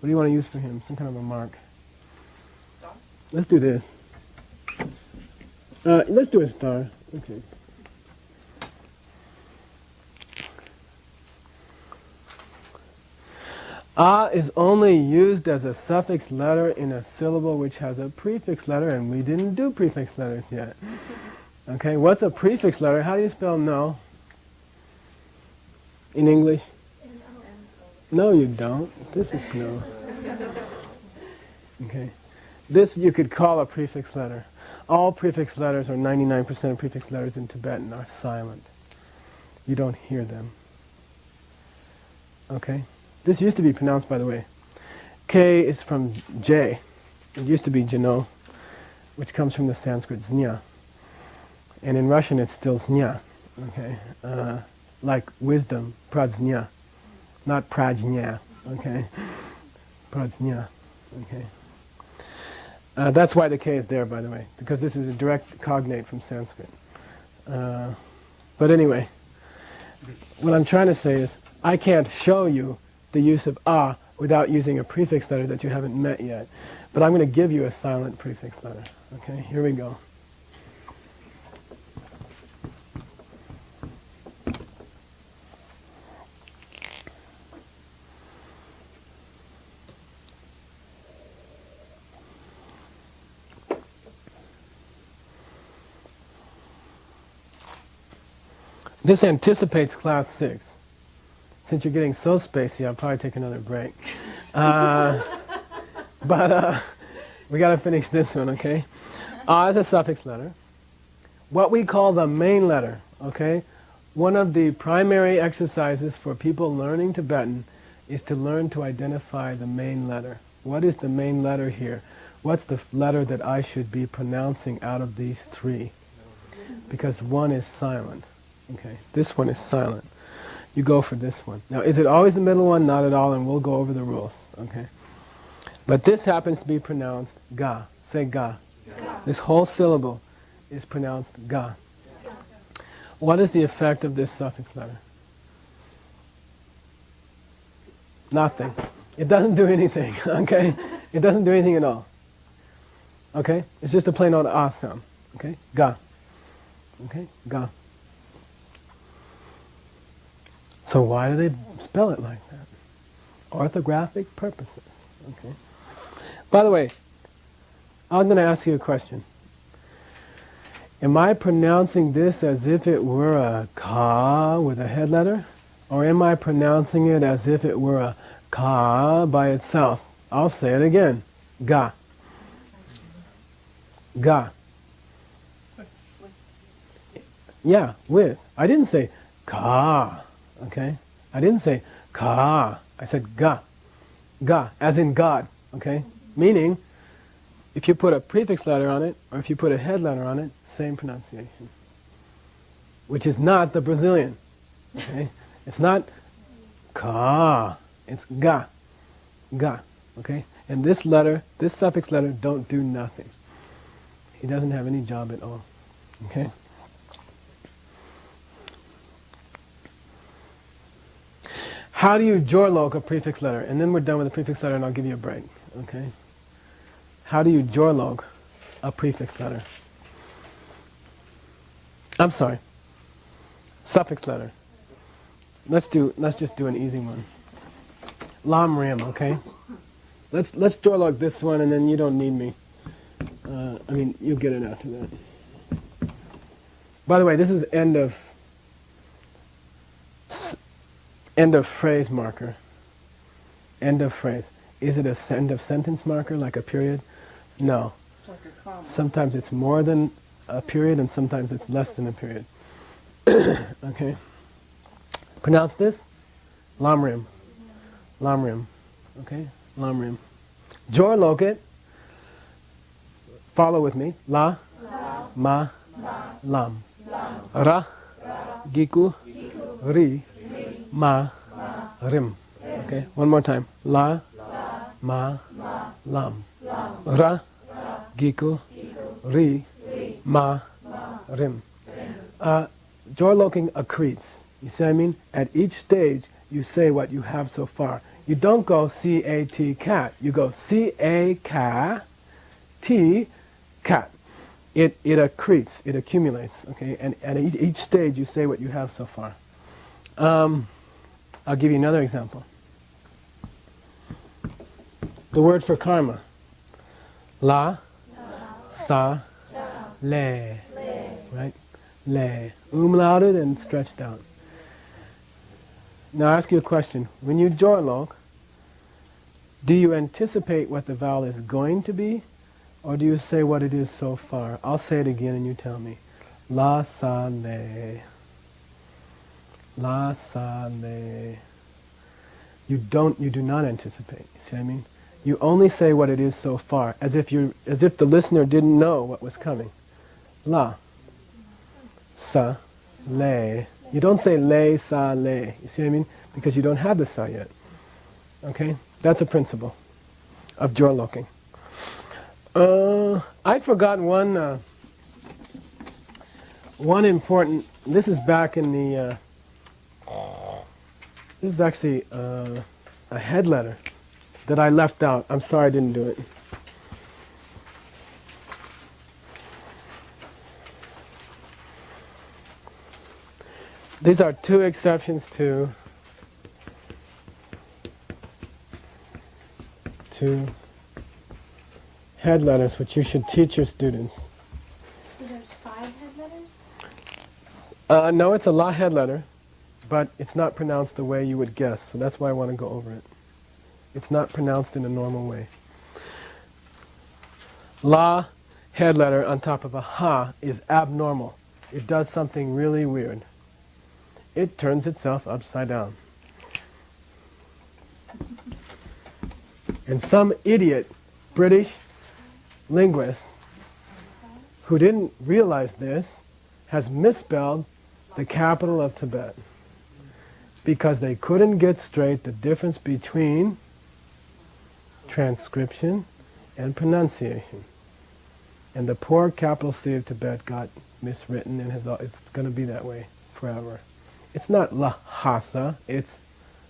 What do you want to use for him? Some kind of a mark. Star? Let's do this. Let's do a star. Okay. A is only used as a suffix letter in a syllable which has a prefix letter, and we didn't do prefix letters yet. Okay, what's a prefix letter? How do you spell no? In English? No, you don't. This is no. Okay. This you could call a prefix letter. All prefix letters, or 99% of prefix letters in Tibetan, are silent. You don't hear them. Okay? This used to be pronounced, by the way. K is from J. It used to be Jano, which comes from the Sanskrit znya. And in Russian it's still znya. Okay? Like wisdom, pradznya. Not prajna. Okay? Pradznya. Okay? That's why the K is there, by the way, because this is a direct cognate from Sanskrit. But anyway, what I'm trying to say is, I can't show you the use of a without using a prefix letter that you haven't met yet. But I'm going to give you a silent prefix letter. Okay, here we go. This anticipates class 6. Since you're getting so spacey, I'll probably take another break. But we got to finish this one, okay? Is a suffix letter. What we call the main letter, okay? One of the primary exercises for people learning Tibetan is to learn to identify the main letter. What is the main letter here? What's the letter that I should be pronouncing out of these three? Because one is silent. Okay, this one is silent. You go for this one. Now, is it always the middle one? Not at all, and we'll go over the rules. Okay. But this happens to be pronounced ga. Say ga. Ga. This whole syllable is pronounced ga. Ga. What is the effect of this suffix letter? Nothing. It doesn't do anything. Okay. It doesn't do anything at all. Okay. It's just a plain old ah sound. Okay. Ga. Okay. Ga. So why do they spell it like that? Orthographic purposes. Okay. By the way, I'm going to ask you a question. Am I pronouncing this as if it were a ka with a head letter? Or am I pronouncing it as if it were a ka by itself? I'll say it again. Ga. Ga. Yeah, with. I didn't say ka. Okay? I didn't say ka. I said ga. Ga, as in God. Okay? Meaning, if you put a prefix letter on it, or if you put a head letter on it, same pronunciation. Which is not the Brazilian. Okay? It's not ka. It's ga. Ga. Okay? And this letter, this suffix letter, don't do nothing. He doesn't have any job at all. Okay? How do you jorlok a prefix letter? And then we're done with the prefix letter and I'll give you a break. Okay? How do you jorlok a prefix letter? I'm sorry. Suffix letter. Let's just do an easy one. Lam rim, okay? Let's jorlok this one and then you don't need me. I mean, you'll get it after that. By the way, this is end of phrase marker. End of phrase. Is it a end of sentence marker, like a period? No. It's like a comma. Sometimes it's more than a period and sometimes it's less than a period. Okay? Pronounce this? Lamrim. Lamrim. Okay? Lamrim. Jorlok it. Follow with me. La. La. Ma. Ma. Lam. Lam. Ra. Ra. Giku. Giku. Ri. Ma, rim. Okay, one more time. La, ma, lam. Ra, giku, ri, ma, rim. Jorloking accretes. You see what I mean? At each stage, you say what you have so far. You don't go C-A-T, cat. You go C-A-Ca, T, cat. It accretes, it accumulates. Okay, and at each stage, you say what you have so far. I'll give you another example. The word for karma. La, sa, le. Right? Le. Umlauted and stretched out. Now I ask you a question. When you jorlok, do you anticipate what the vowel is going to be? Or do you say what it is so far? I'll say it again and you tell me. La sa le. La sa le. You do not anticipate. You see what I mean? You only say what it is so far, as if the listener didn't know what was coming. La. Sa. Le. You don't say le, sa, le. You see what I mean? Because you don't have the sa yet. Okay? That's a principle of jorloking. I forgot one important. This is back in the. This is actually a head letter that I left out. I'm sorry I didn't do it. These are two exceptions to head letters, which you should teach your students. So there's 5 head letters? No, it's a la head letter, but it's not pronounced the way you would guess, so that's why I want to go over it. It's not pronounced in a normal way. La head letter on top of a ha is abnormal. It does something really weird. It turns itself upside down. And some idiot British linguist who didn't realize this has misspelled the capital of Tibet because they couldn't get straight the difference between transcription and pronunciation. And the poor capital C of Tibet got miswritten and it's going to be that way forever. It's not Lhasa, it's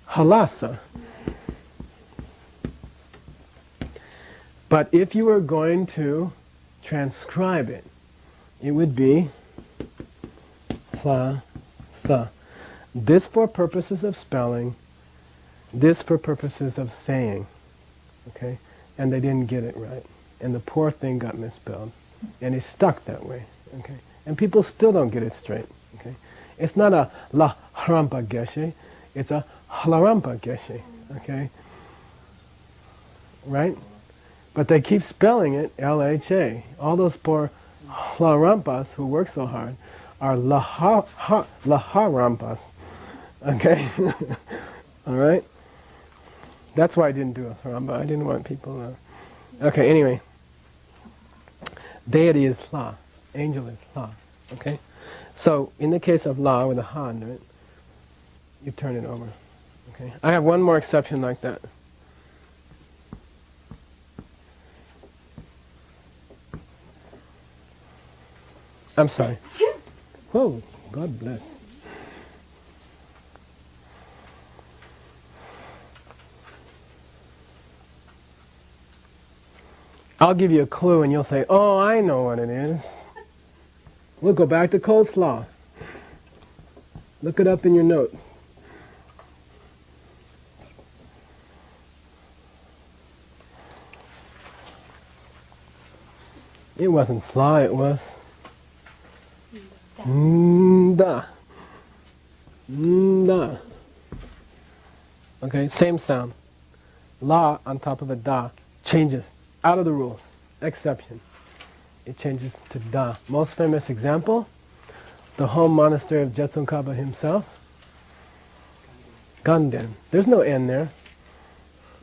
Halasa. But if you were going to transcribe it, it would be Lhasa. This for purposes of spelling, this for purposes of saying. Okay? And they didn't get it right. And the poor thing got misspelled. And it's stuck that way. Okay? And people still don't get it straight. Okay? It's not a la harampa geshe, it's a halarampa geshe. Okay? Right? But they keep spelling it LHA. All those poor halarampas who work so hard are laharampas. Okay? Alright? That's why I didn't do a haramba. I didn't want people okay, anyway. Deity is La. Angel is La. Okay? So, in the case of La with a Ha under it, you turn it over. Okay? I have one more exception like that. I'm sorry. Whoa, God bless. I'll give you a clue and you'll say, oh, I know what it is. We'll go back to coleslaw. Look it up in your notes. It wasn't slaw, it was da. Da. Okay, same sound. La on top of a da changes. Out of the rules. Exception. It changes to da. Most famous example, the home monastery of Jetsunkaba himself. Ganden. There's no N there.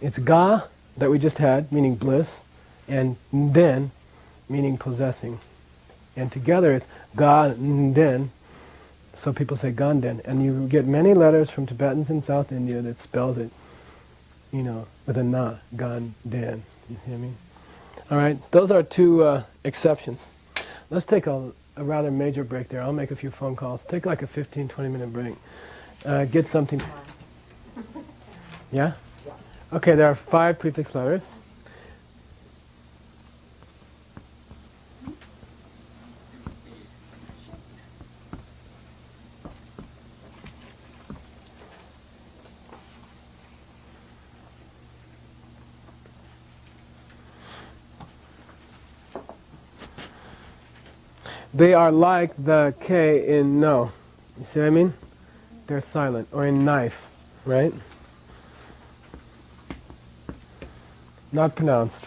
It's ga that we just had, meaning bliss, and den, meaning possessing. And together it's ga-den, so people say ganden. And you get many letters from Tibetans in South India that spells it, you know, with a na, gan-den. You see what I mean? All right, those are two exceptions. Let's take a rather major break there. I'll make a few phone calls. Take like a 15, 20-minute break. Get something. Yeah? Okay, there are 5 prefix letters. They are like the K in no. You see what I mean? They're silent. Or in knife, right? Not pronounced.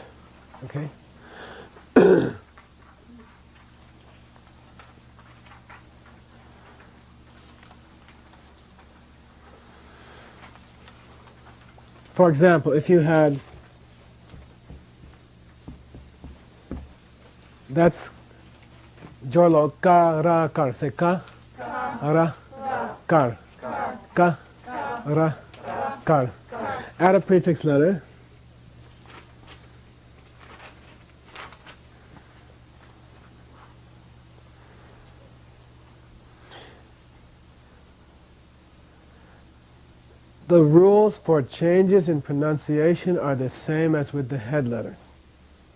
Okay? For example, if you had, that's Jorlo ka ra kar, say ka ra kar, ka ra kar. Add a prefix letter. The rules for changes in pronunciation are the same as with the head letters.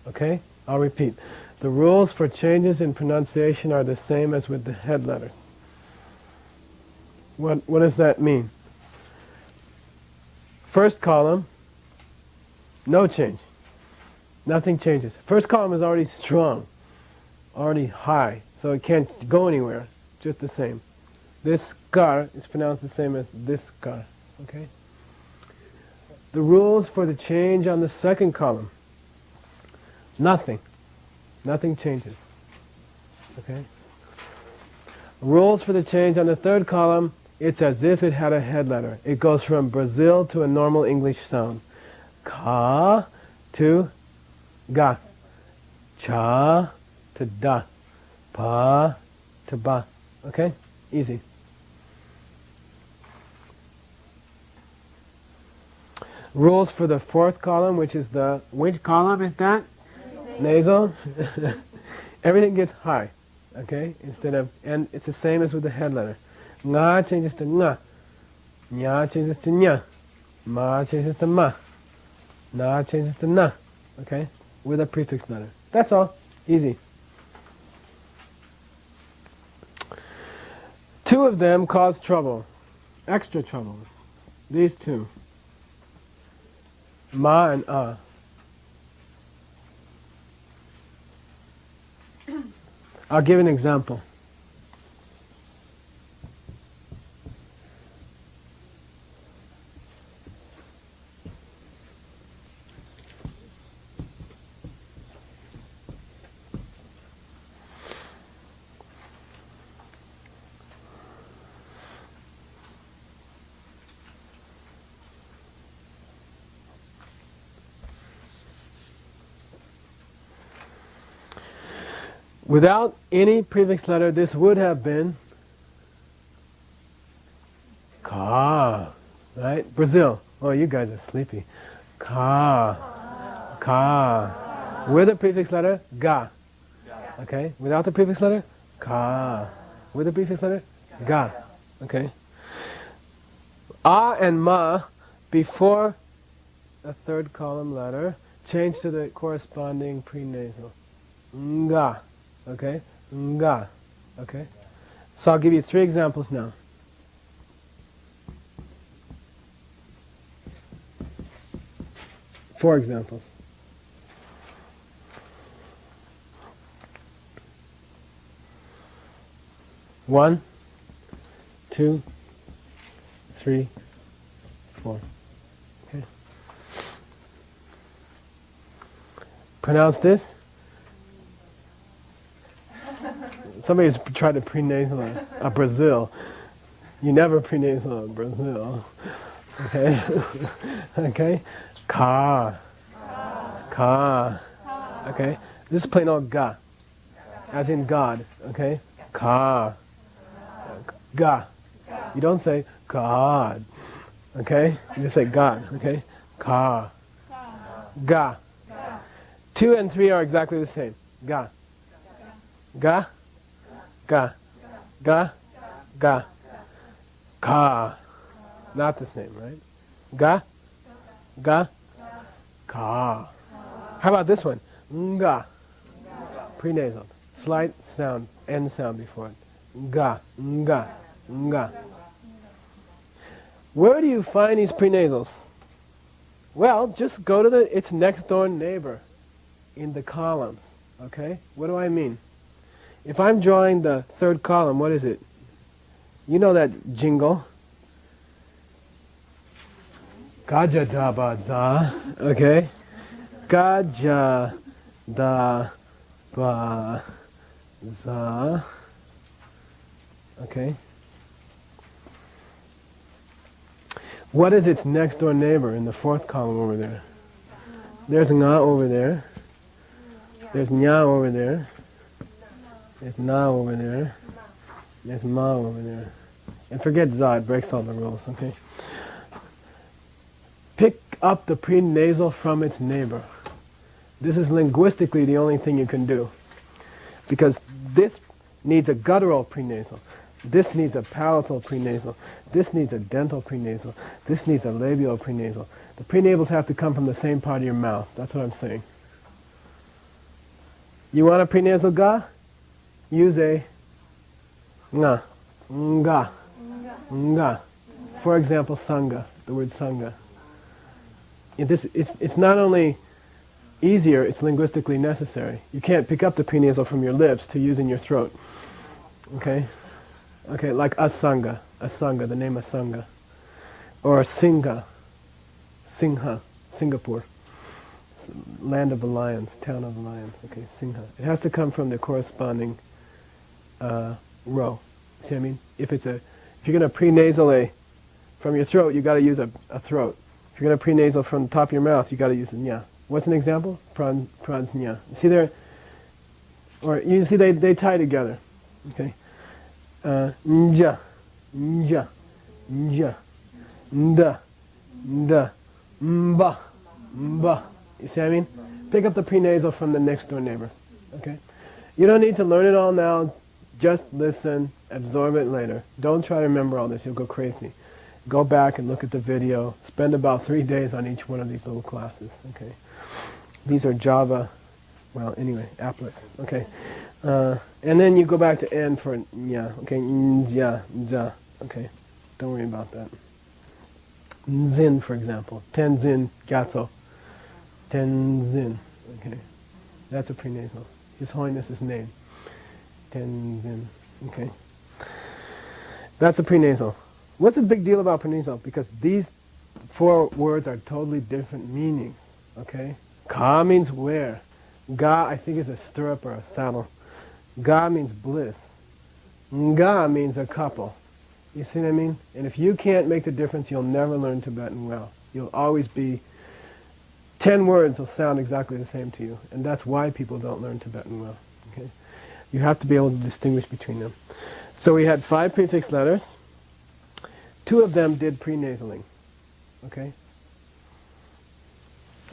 Okay? I'll repeat. The rules for changes in pronunciation are the same as with the head letters. What does that mean? First column, no change. Nothing changes. First column is already strong, already high, so it can't go anywhere, just the same. This kar is pronounced the same as this kar. Okay? The rules for the change on the second column. Nothing. Nothing changes. Okay? Rules for the change on the third column, it's as if it had a head letter. It goes from Brazil to a normal English sound. Ka to ga. Cha to da. Pa to ba. Okay? Easy. Rules for the fourth column, which column is that? Nasal. Everything gets high, okay? And it's the same as with the head letter. Nga changes to nga. Nya changes to nya. Ma changes to ma. Na changes to na, okay? With a prefix letter. That's all. Easy. Two of them cause trouble. Extra trouble. These two. Ma and a. I'll give an example. Without any prefix letter, this would have been ka, right? Brazil. Oh, you guys are sleepy. Ka, ka. With a prefix letter, ga. Okay? Without the prefix letter, ka. With the prefix letter, ga. Okay? A and ma before the third column letter change to the corresponding prenasal. Nga. Okay? Nga. Okay? So I'll give you 3 examples now. Four examples. One, 2, 3, 4. Okay. Pronounce this. Somebody's tried to prenasal a Brazil. You never prenasal a Brazil. Okay? Okay? Ka. Ka. Okay? This is plain old ga. As in God. Okay? Ka. Ga. You don't say God. Okay? You just say God. Okay? Ka. Ga. 2 and 3 are exactly the same. Ga. Ga. Ga. Ga. Ga. Ka. Not the same, right? Ga. Ga. Ka. How about this one? Nga. Prenasal. Slight sound, N sound before it. Ga. Nga. Nga. Where do you find these prenasals? Well, just go to its next door neighbor in the columns. Okay? What do I mean? If I'm drawing the third column, what is it? You know that jingle? Gaja da ba da. Okay? Gaja da ba, za. Okay. What is its next door neighbor in the fourth column over there? There's nga over there. There's nya over there. There's na over there. There's ma over there. And forget za, it breaks all the rules, okay? Pick up the prenasal from its neighbor. This is linguistically the only thing you can do. Because this needs a guttural prenasal. This needs a palatal prenasal. This needs a dental prenasal. This needs a labial prenasal. The prenasals have to come from the same part of your mouth. That's what I'm saying. You want a prenasal ga? Use a nga, nga, nga. For example, sangha, the word sangha. It's not only easier, it's linguistically necessary. You can't pick up the prenasal from your lips to use in your throat. Okay? Okay, like asanga, the name asanga. Or singha, Singha, Singapore. Land of the lions, town of the lions. Okay, Singha. It has to come from the corresponding row. See what I mean? If you're going to prenasal a from your throat, you got to use a throat. If you're going to prenasal from the top of your mouth, you got to use a nya. What's an example? Prans nya. You see there? Or you see they tie together. Okay. Nja, nja, nja, nda, nda, mba, mba. You see what I mean? Pick up the prenasal from the next door neighbor. Okay? You don't need to learn it all now. Just listen, absorb it later. Don't try to remember all this, you'll go crazy. Go back and look at the video. Spend about 3 days on each one of these little classes. Okay? These are Java, well, anyway, applets. Okay? And then you go back to N for nya. Okay? Nja, nja. Okay? Don't worry about that. Nzin, for example. Tenzin, gatso. Tenzin. Okay? That's a prenasal. His Holiness's name. Tenzin. Okay? That's a prenasal. What's the big deal about prenasal? Because these 4 words are totally different meanings. Okay? Ka means where. Ga, I think, is a stirrup or a saddle. Ga means bliss. Nga means a couple. You see what I mean? And if you can't make the difference, you'll never learn Tibetan well. You'll always be 10 words will sound exactly the same to you. And that's why people don't learn Tibetan well. Okay? You have to be able to distinguish between them. So we had 5 prefix letters. 2 of them did prenasaling. Okay?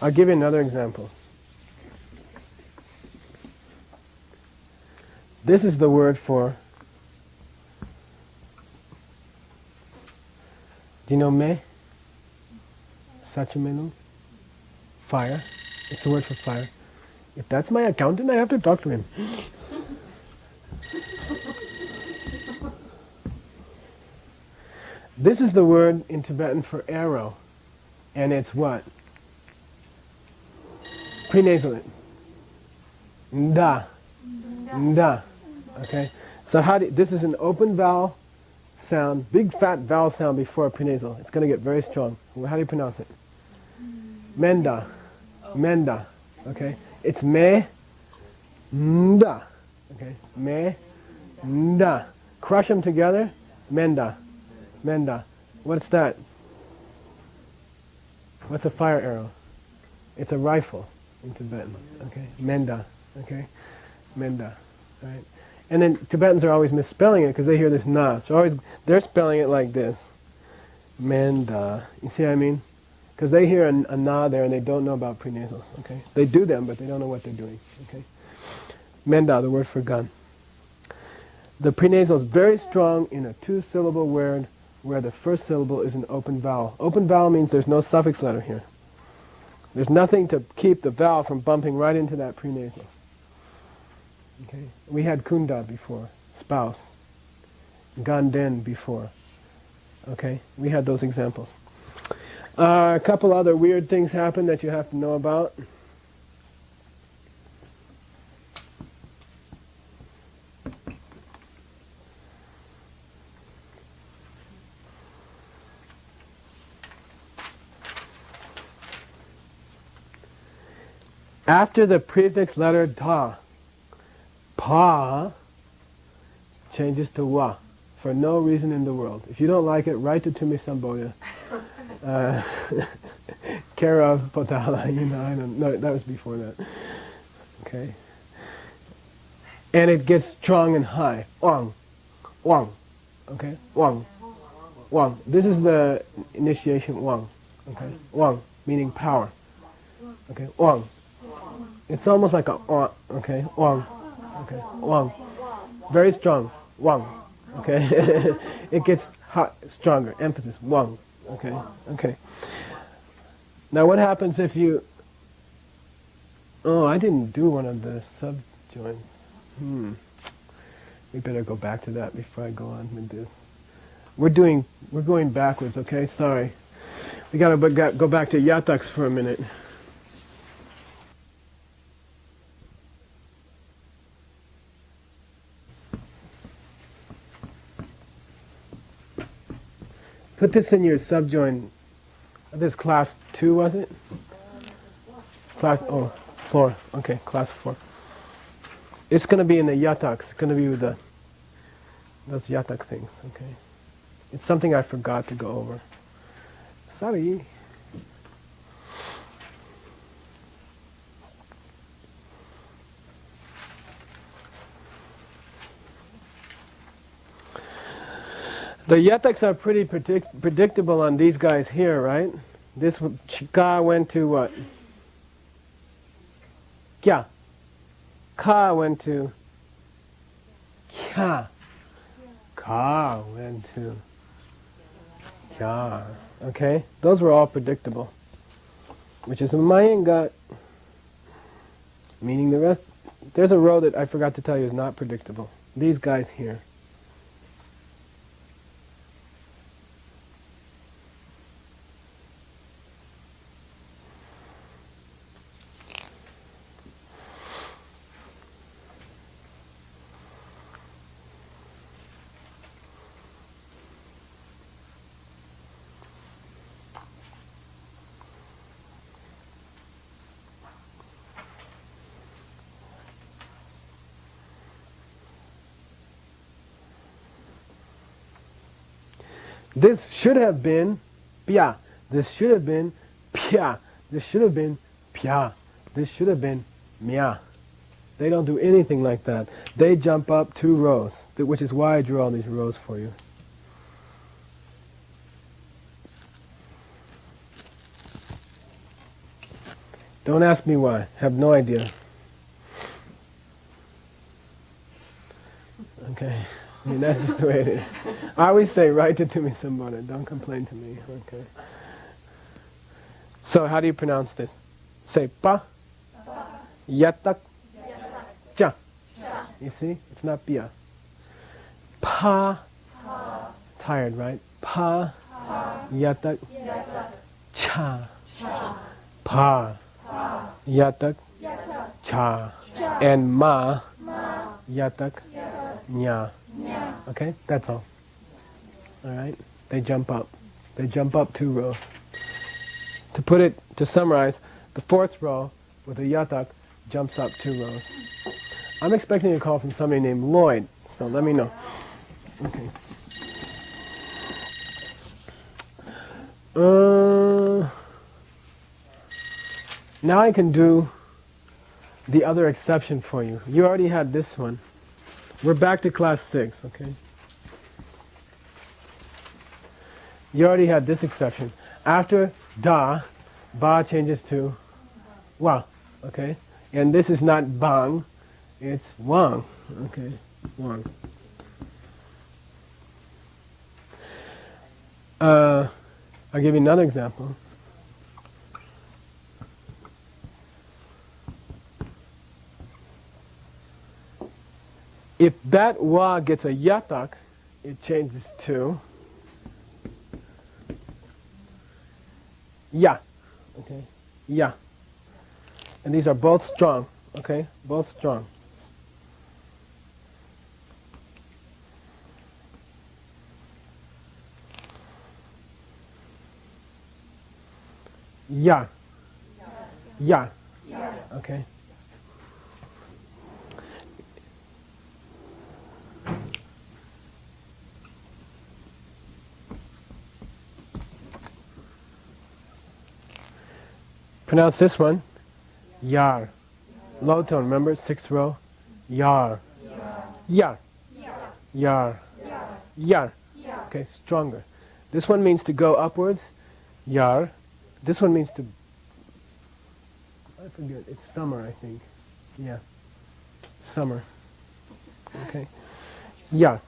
I'll give you another example. This is the word for, do you know me? Sachimenu? Fire. It's the word for fire. If that's my accountant, I have to talk to him. This is the word in Tibetan for arrow. And it's what? Prenasal. Nda. Nda. Okay? So this is an open vowel sound, big fat vowel sound before a prenasal. It's going to get very strong. How do you pronounce it? Menda. Menda. Okay? It's me, nda. Okay? Me, nda. Crush them together. Menda. Menda. What's that? What's a fire arrow? It's a rifle in Tibetan. Okay? Menda. Okay? Menda. Right? And then Tibetans are always misspelling it because they hear this na. So they're spelling it like this. Menda. You see what I mean? Because they hear a na there and they don't know about prenasals. Okay? They do them, but they don't know what they're doing. Okay? Menda, the word for gun. The prenasal is very strong in a 2-syllable word where the first syllable is an open vowel. Open vowel means there's no suffix letter here. There's nothing to keep the vowel from bumping right into that prenasal. Okay? We had kunda before, spouse. Ganden before. Okay? We had those examples. A couple other weird things happen that you have to know about. After the prefix letter ta, pa changes to wa for no reason in the world. If you don't like it, write it to me, Samboya. Care of Potala, I don't know, that was before that. Okay. And it gets strong and high. Wang. Wang. Okay? Wang. Wang. This is the initiation Wang. Okay? Wang, meaning power. Okay? Wang. It's almost like a okay? Wang. Okay? Wang. Very strong. Wang. Okay? It gets hot, stronger. Emphasis. Wang. Okay? Okay. Now what happens if you... Oh, I didn't do one of the subjoins. We better go back to that before I go on with this. We're going backwards, okay? Sorry. We gotta go back to yataks for a minute. Put this in your subjoin. This class 2, was it? Class, 4. Okay, class 4. It's going to be in the yataks. It's going to be with those yatak things, okay? It's something I forgot to go over. Sorry. The yataks are pretty predictable on these guys here, right? This ka went to what? Kya. Ka went to kya. Ka went to kya. Okay? Those were all predictable. Which is a Mayangat. Meaning the rest. There's a row that I forgot to tell you is not predictable. These guys here. This should have been pya. This should have been pya. This should have been pya. This should have been mya. They don't do anything like that. They jump up 2 rows, which is why I drew all these rows for you. Don't ask me why. Have no idea. Okay. I mean, that's just the way it is. I always say, write it to me, somebody. Don't complain to me. Okay. So, how do you pronounce this? Say pa, yatak, cha. You see? It's not pia. Pa, tired, right? Pa, yatak, cha. Pa, yatak, cha. And ma, yatak, nya. Okay, that's all. Alright? They jump up. They jump up 2 rows. To summarize, the 4th row with a yatak jumps up 2 rows. I'm expecting a call from somebody named Lloyd, so let me know. Okay. Now I can do the other exception for you. You already had this one. We're back to class 6, okay? You already had this exception. After da, ba changes to wa, okay? And this is not bang, it's wang, okay? Wang. I'll give you another example. If that wa gets a yatak, it changes to ya. Okay? Ya. And these are both strong. Okay? Both strong. Ya. Ya. Okay? Pronounce this one. Yar. Low tone, remember? 6th row. Yar. Yar. Yar. Yar. Okay, stronger. This one means to go upwards. Yar. This one means to... I forget. It's summer, I think. Yeah. Summer. Okay. Yar.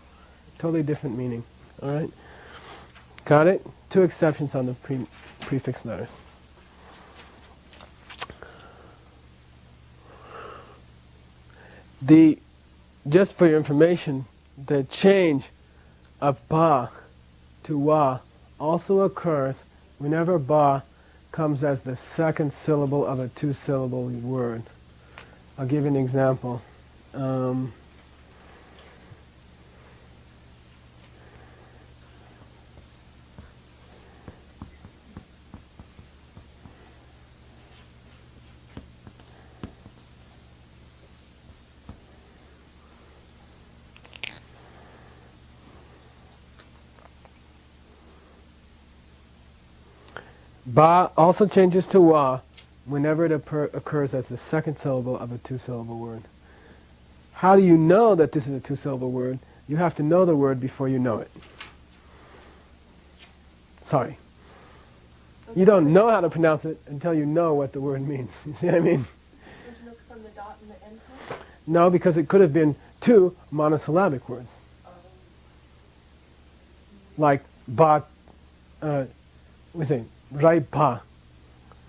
Totally different meaning. All right? Got it? 2 exceptions on the prefix letters. Just for your information, the change of ba to wa also occurs whenever ba comes as the second syllable of a 2-syllable word. I'll give you an example. Ba also changes to wa whenever it occurs as the second syllable of a 2-syllable word. How do you know that this is a 2-syllable word? You have to know the word before you know it. Sorry. You don't know how to pronounce it until you know what the word means. You see what I mean? Don't you look from the dot and the end point? No, because it could have been 2 monosyllabic words. Like ba, we say rai pa,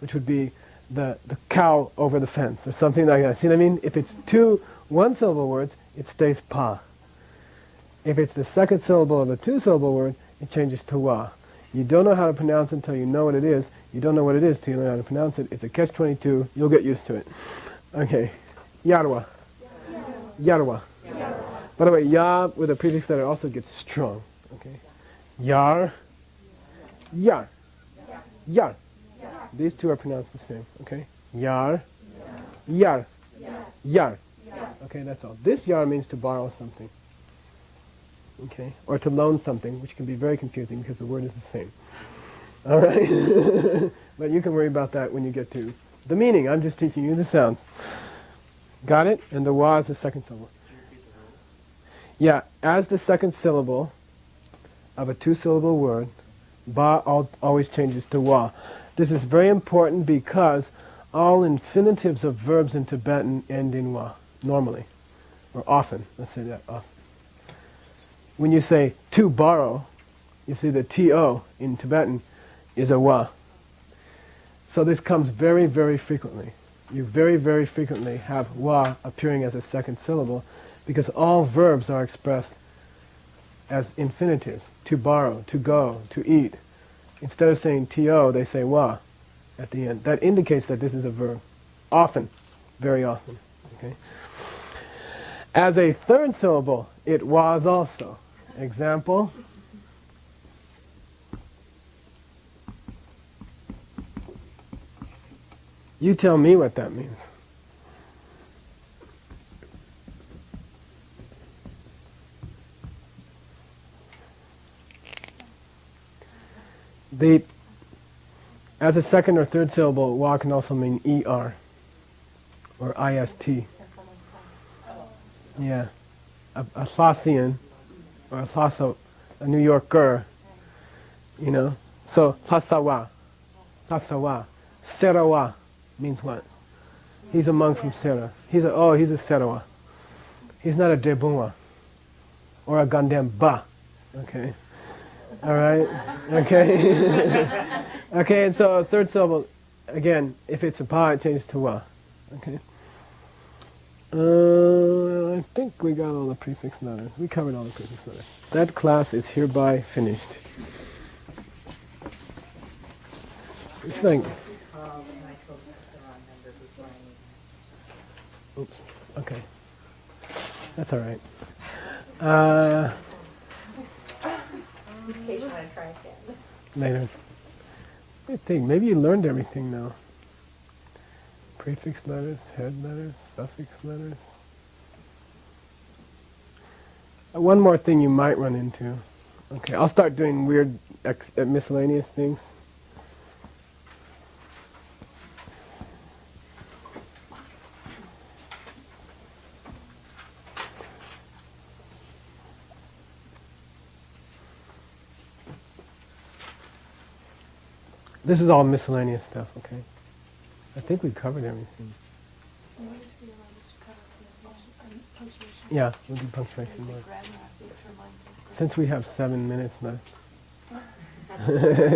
which would be the cow over the fence or something like that. See what I mean? If it's 2 1-syllable words, it stays pa. If it's the second syllable of a 2-syllable word, it changes to wa. You don't know how to pronounce it until you know what it is. You don't know what it is till you learn how to pronounce it. It's a catch-22. You'll get used to it. Okay. Yarwa. Yarwa. By the way, ya with a prefix letter also gets strong. Okay. Yar. Yar. Yar. These 2 are pronounced the same. Okay. Yar. Yar. Yar. Okay, that's all. This yar means to borrow something. Okay, or to loan something, which can be very confusing because the word is the same. All right, but you can worry about that when you get to the meaning. I'm just teaching you the sounds. Got it? And the wa is the second syllable. Yeah, as the second syllable of a 2-syllable word, ba always changes to wa. This is very important because all infinitives of verbs in Tibetan end in wa, normally, or often. Let's say that, often. When you say to borrow, you see the to in Tibetan is a wa. So this comes very, very frequently. You very, very frequently have wa appearing as a second syllable because all verbs are expressed as infinitives. To borrow, to go, to eat. Instead of saying to, they say wa at the end. That indicates that this is a verb. Often. Very often. Okay? As a 3rd syllable, it was also. Example. You tell me what that means. As a 2nd or 3rd syllable, wa can also mean er or ist. Yeah, a Thasian or a Thasa, a New Yorker, you know. So Thasawa, Serawa means what? He's a monk from Sera. He's a Serawa. He's not a Debunwa or a Gandamba. Okay. All right. Okay. Okay. And so a 3rd syllable, again, if it's a pa, it changes to wa. Okay. I think we got all the prefix letters. We covered all the prefix letters. That class is hereby finished. It's like... Oops. Okay. That's all right. In case you want to try again. Later. I think maybe you learned everything now. Prefix letters, head letters, suffix letters. One more thing you might run into. Okay, I'll start doing weird miscellaneous things. This is all miscellaneous stuff, okay? I think we covered everything. Yeah, we'll do punctuation marks. Since we have 7 minutes left.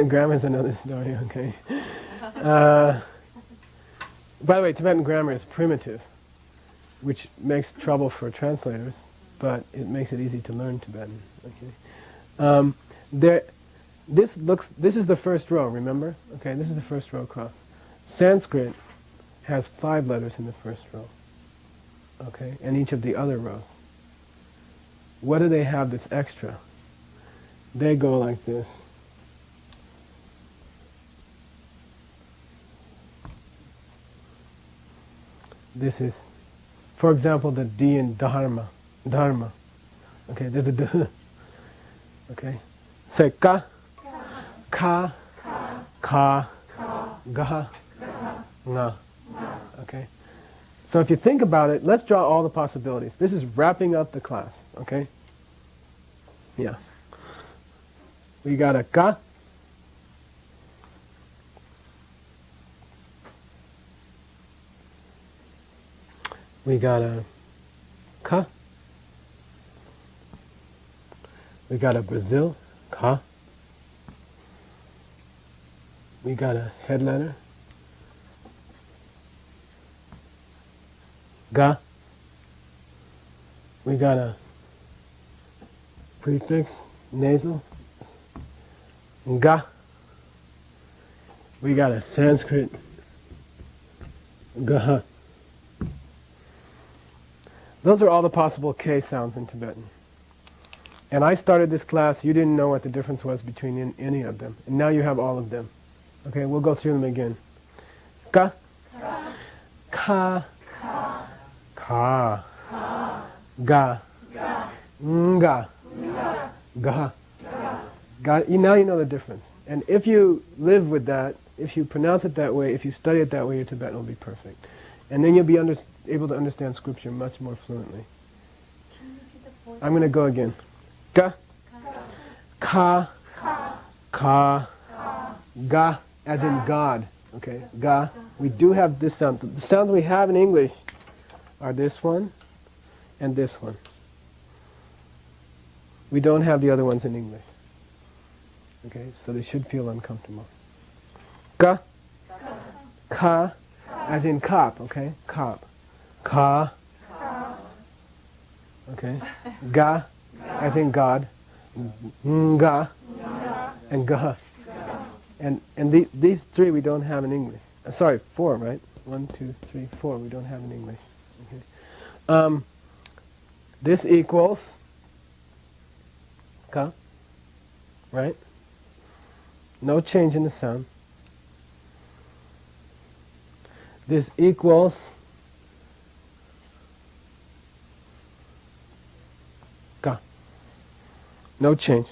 Grammar's another story, okay? By the way, Tibetan grammar is primitive, which makes trouble for translators, but it makes it easy to learn Tibetan, okay? This is the first row, remember? Okay, this is the first row across. Sanskrit has 5 letters in the first row, okay, and each of the other rows. What do they have that's extra? They go like this. This is, for example, the D in dharma. Dharma. Okay, there's a D. Okay. Say ka, ka, ka, ga, nga. Okay. So if you think about it, let's draw all the possibilities. This is wrapping up the class. Okay. Yeah. We got a ka. We got a ka. We got a Brazil, ka. We got a head letter, ga. We got a prefix, nasal, ga. We got a Sanskrit, gaha. Those are all the possible K sounds in Tibetan. And I started this class, you didn't know what the difference was between any of them. And now you have all of them. Okay, we'll go through them again. Ka, ka, ka, ga, nga, ga, ga. Now you know the difference. And if you live with that, if you pronounce it that way, if you study it that way, your Tibetan will be perfect. And then you'll be able to understand scripture much more fluently. I'm going to go again. Ka, ka, ka, ga, as in God. Okay, ga. We do have this sound. The sounds we have in English are this one and this one. We don't have the other ones in English. Okay, so they should feel uncomfortable. Ka, ka, as in cop. Okay, cop. Ka. Okay, ga, as in God. Nga, and ga. And these 3 we don't have in English. Sorry, 4, right? 1, 2, 3, 4 we don't have in English. Okay. This equals ka, right? No change in the sound. This equals ka. No change.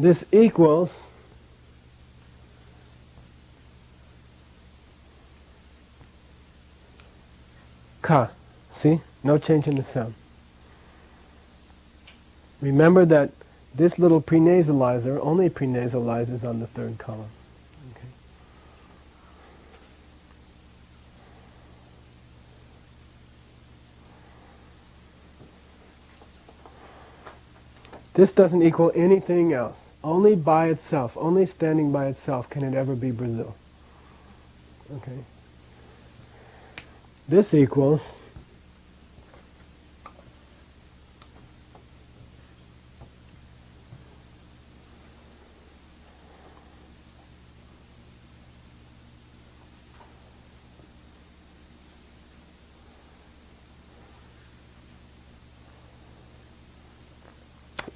This equals ka. See? No change in the sound. Remember that this little prenasalizer only prenasalizes on the 3rd column. Okay. This doesn't equal anything else. Only by itself, only standing by itself can it ever be Brazil. Okay. This equals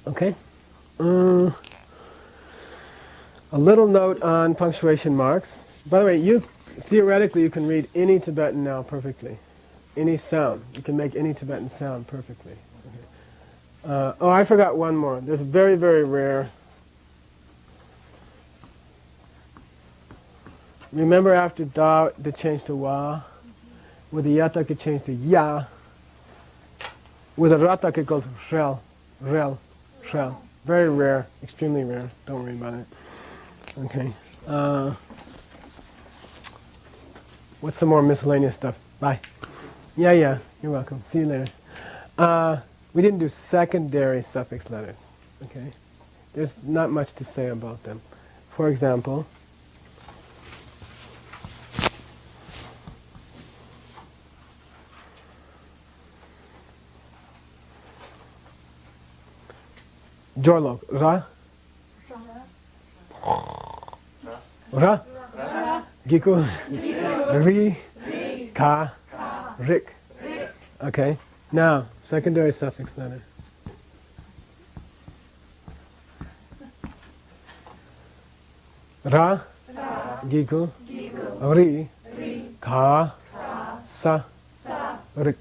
okay. A little note on punctuation marks. By the way, theoretically you can read any Tibetan now perfectly. Any sound. You can make any Tibetan sound perfectly. Okay. Oh, I forgot one more. There's very, very rare. Remember after da, the change to wa? With a yatak it changes to ya. With a ratak it goes rel, rel, rel. Very rare, extremely rare. Don't worry about it. Okay. What's some more miscellaneous stuff? Bye. Yeah, you're welcome. See you later. We didn't do secondary suffix letters. Okay. There's not much to say about them. For example, Jorlok, ra, ra, giku, ri, ka, rik. Okay. Now, secondary suffix letter. Ra, giku, ri, ka, sa, rik.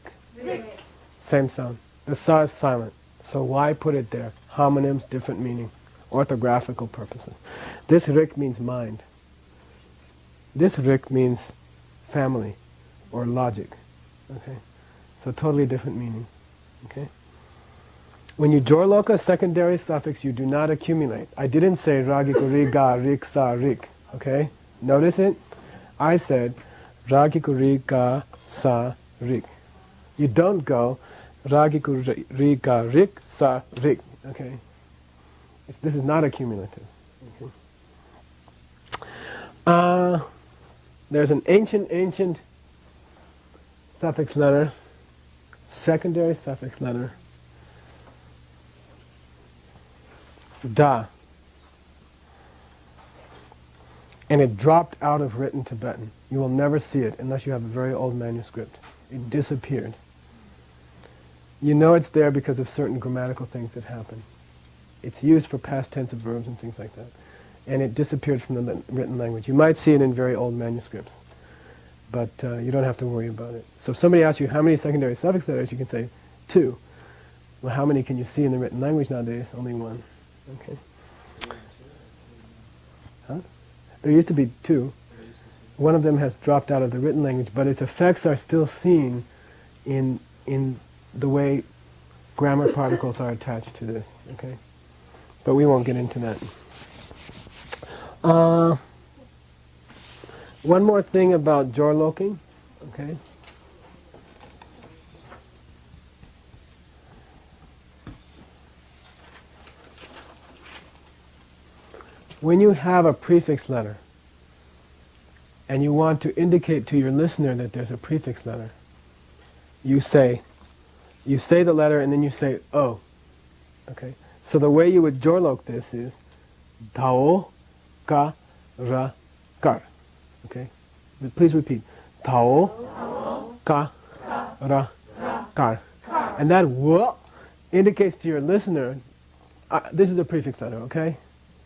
Same sound. The sa is silent. So why put it there? Homonyms, different meaning. Orthographical purposes. This rik means mind. This rik means family or logic. Okay? So totally different meaning. Okay? When you jorloka a secondary suffix, you do not accumulate. I didn't say ragiku riga rik sa rik. Okay? Notice it? I said ragiku riga sa rik. You don't go ragiku riga rik sa rik. Okay? This is not accumulative. Okay? There's an ancient suffix letter, secondary suffix letter, da. And it dropped out of written Tibetan. You will never see it unless you have a very old manuscript. It disappeared. You know it's there because of certain grammatical things that happen. It's used for past tense of verbs and things like that. And it disappeared from the written language. You might see it in very old manuscripts, but you don't have to worry about it. So if somebody asks you how many secondary suffix letters, you can say 2. Well, how many can you see in the written language nowadays? Only 1. Okay. Huh? There used to be 2. One of them has dropped out of the written language, but its effects are still seen in the way grammar particles are attached to this. Okay. But we won't get into that. One more thing about jorloking, okay? When you have a prefix letter and you want to indicate to your listener that there's a prefix letter, you say the letter and then you say O, okay? So the way you would jorlok this is Tao, ka, ra, kar. Okay? Please repeat. Tao, ka, ra, kar. And that wa indicates to your listener, this is a prefix letter, okay?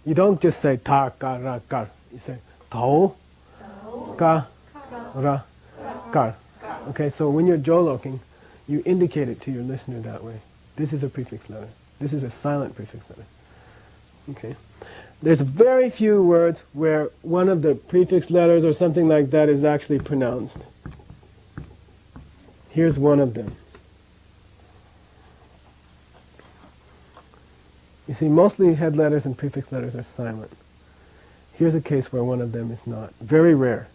You don't just say ta, ka, ra, kar. You say tao, ka, ra, kar. Okay, so when you're jorloking, you indicate it to your listener that way. This is a prefix letter. This is a silent prefix letter. Okay? There's very few words where one of the prefix letters or something like that is actually pronounced. Here's one of them. You see, mostly head letters and prefix letters are silent. Here's a case where one of them is not. Very rare.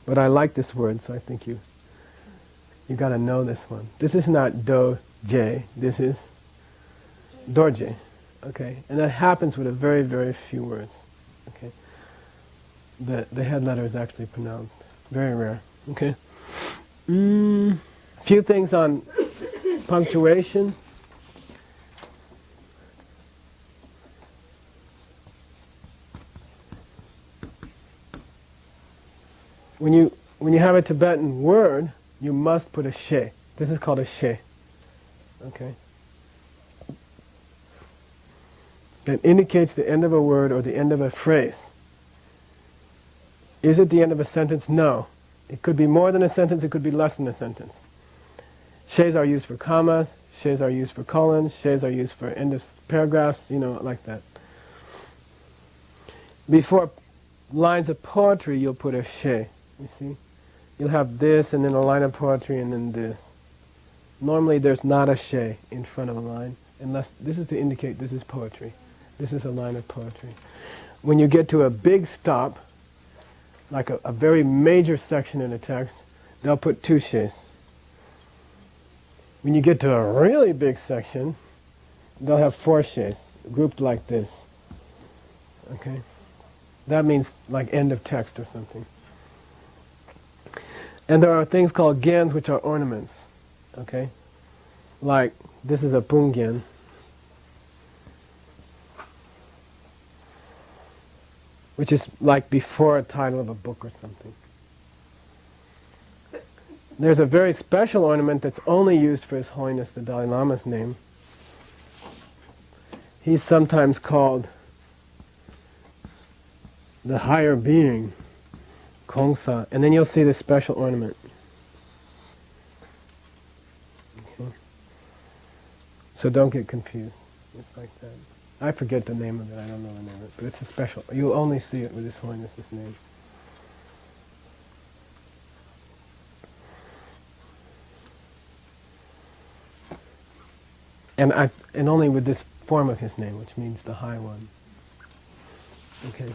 But I like this word, so I think you got to know this one. This is not do-je. This is dorje. Okay, and that happens with a very, very few words. Okay, the head letter is actually pronounced. Very rare. Okay. Few things on punctuation. When you have a Tibetan word, you must put a she. This is called a she. Okay. That indicates the end of a word or the end of a phrase. Is it the end of a sentence? No. It could be more than a sentence, it could be less than a sentence. Shes are used for commas, shes are used for colons, shes are used for end of paragraphs, like that. Before lines of poetry, you'll put a she, you see? you'll have this and then a line of poetry and then this. Normally there's not a she in front of a line, unless this is to indicate this is poetry. This is a line of poetry. When you get to a big stop, like a very major section in a text, they'll put two shes. When you get to a really big section, they'll have four shes, grouped like this. Okay? That means like end of text or something. And there are things called gens, which are ornaments. Okay? Like, this is a pungyen. Which is like before a title of a book or something. There's a very special ornament that's only used for His Holiness the Dalai Lama's name. He's sometimes called the higher being, Kongsa, and then you'll see this special ornament. Okay. So don't get confused. It's like that. I forget the name of it, I don't know the name of it, but it's a special, you'll only see it with His Holiness's name. And only with this form of his name, which means the high one. Okay.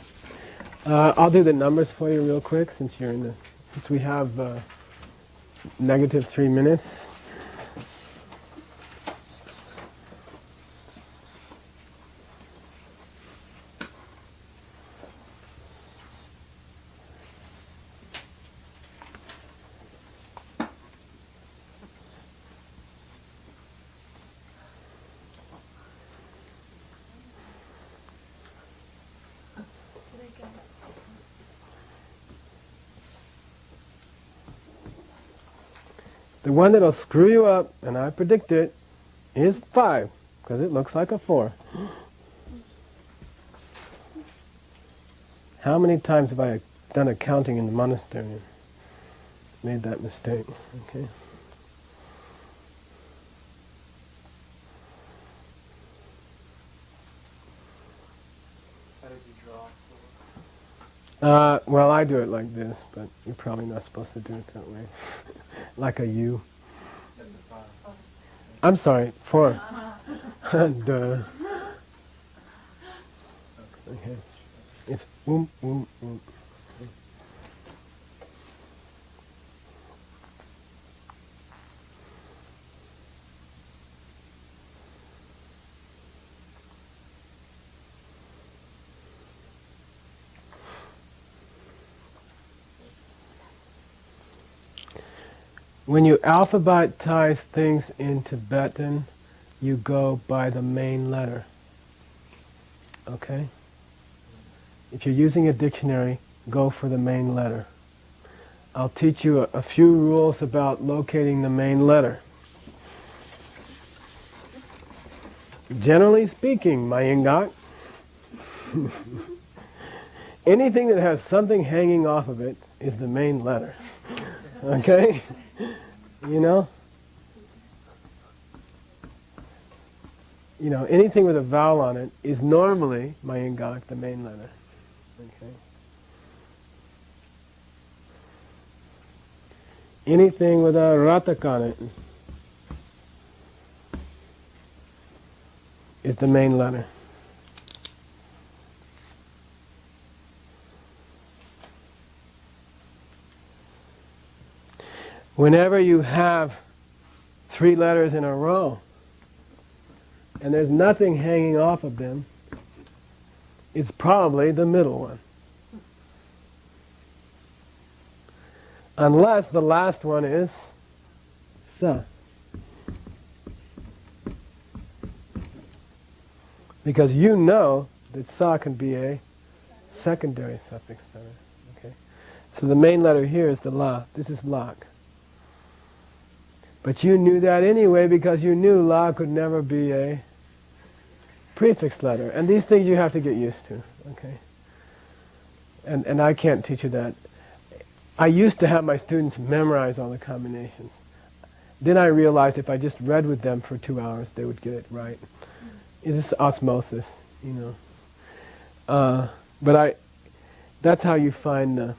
I'll do the numbers for you real quick since we have negative 3 minutes. The one that'll screw you up, and I predict it, is 5, because it looks like a 4. How many times have I done accounting in the monastery and made that mistake? Okay. How did you draw? Well, I do it like this, but you're probably not supposed to do it that way. Like a U. That's a 5. I'm sorry, 4. Duh. Okay. It's . When you alphabetize things in Tibetan, you go by the main letter. Okay? If you're using a dictionary, go for the main letter. I'll teach you a few rules about locating the main letter. Generally speaking, Mayingak, anything that has something hanging off of it is the main letter. Okay? You know, anything with a vowel on it is normally Mayingak, the main letter. Okay. Anything with a ratak on it is the main letter. Whenever you have 3 letters in a row, and there's nothing hanging off of them, it's probably the middle one. Unless the last one is sa. Because you know that sa can be a secondary suffix letter. Okay? So the main letter here is the la. This is lak. But you knew that anyway because you knew la could never be a prefix letter. And these things you have to get used to. Okay? And I can't teach you that. I used to have my students memorize all the combinations. Then I realized if I just read with them for 2 hours, they would get it right. It's osmosis, But that's how you find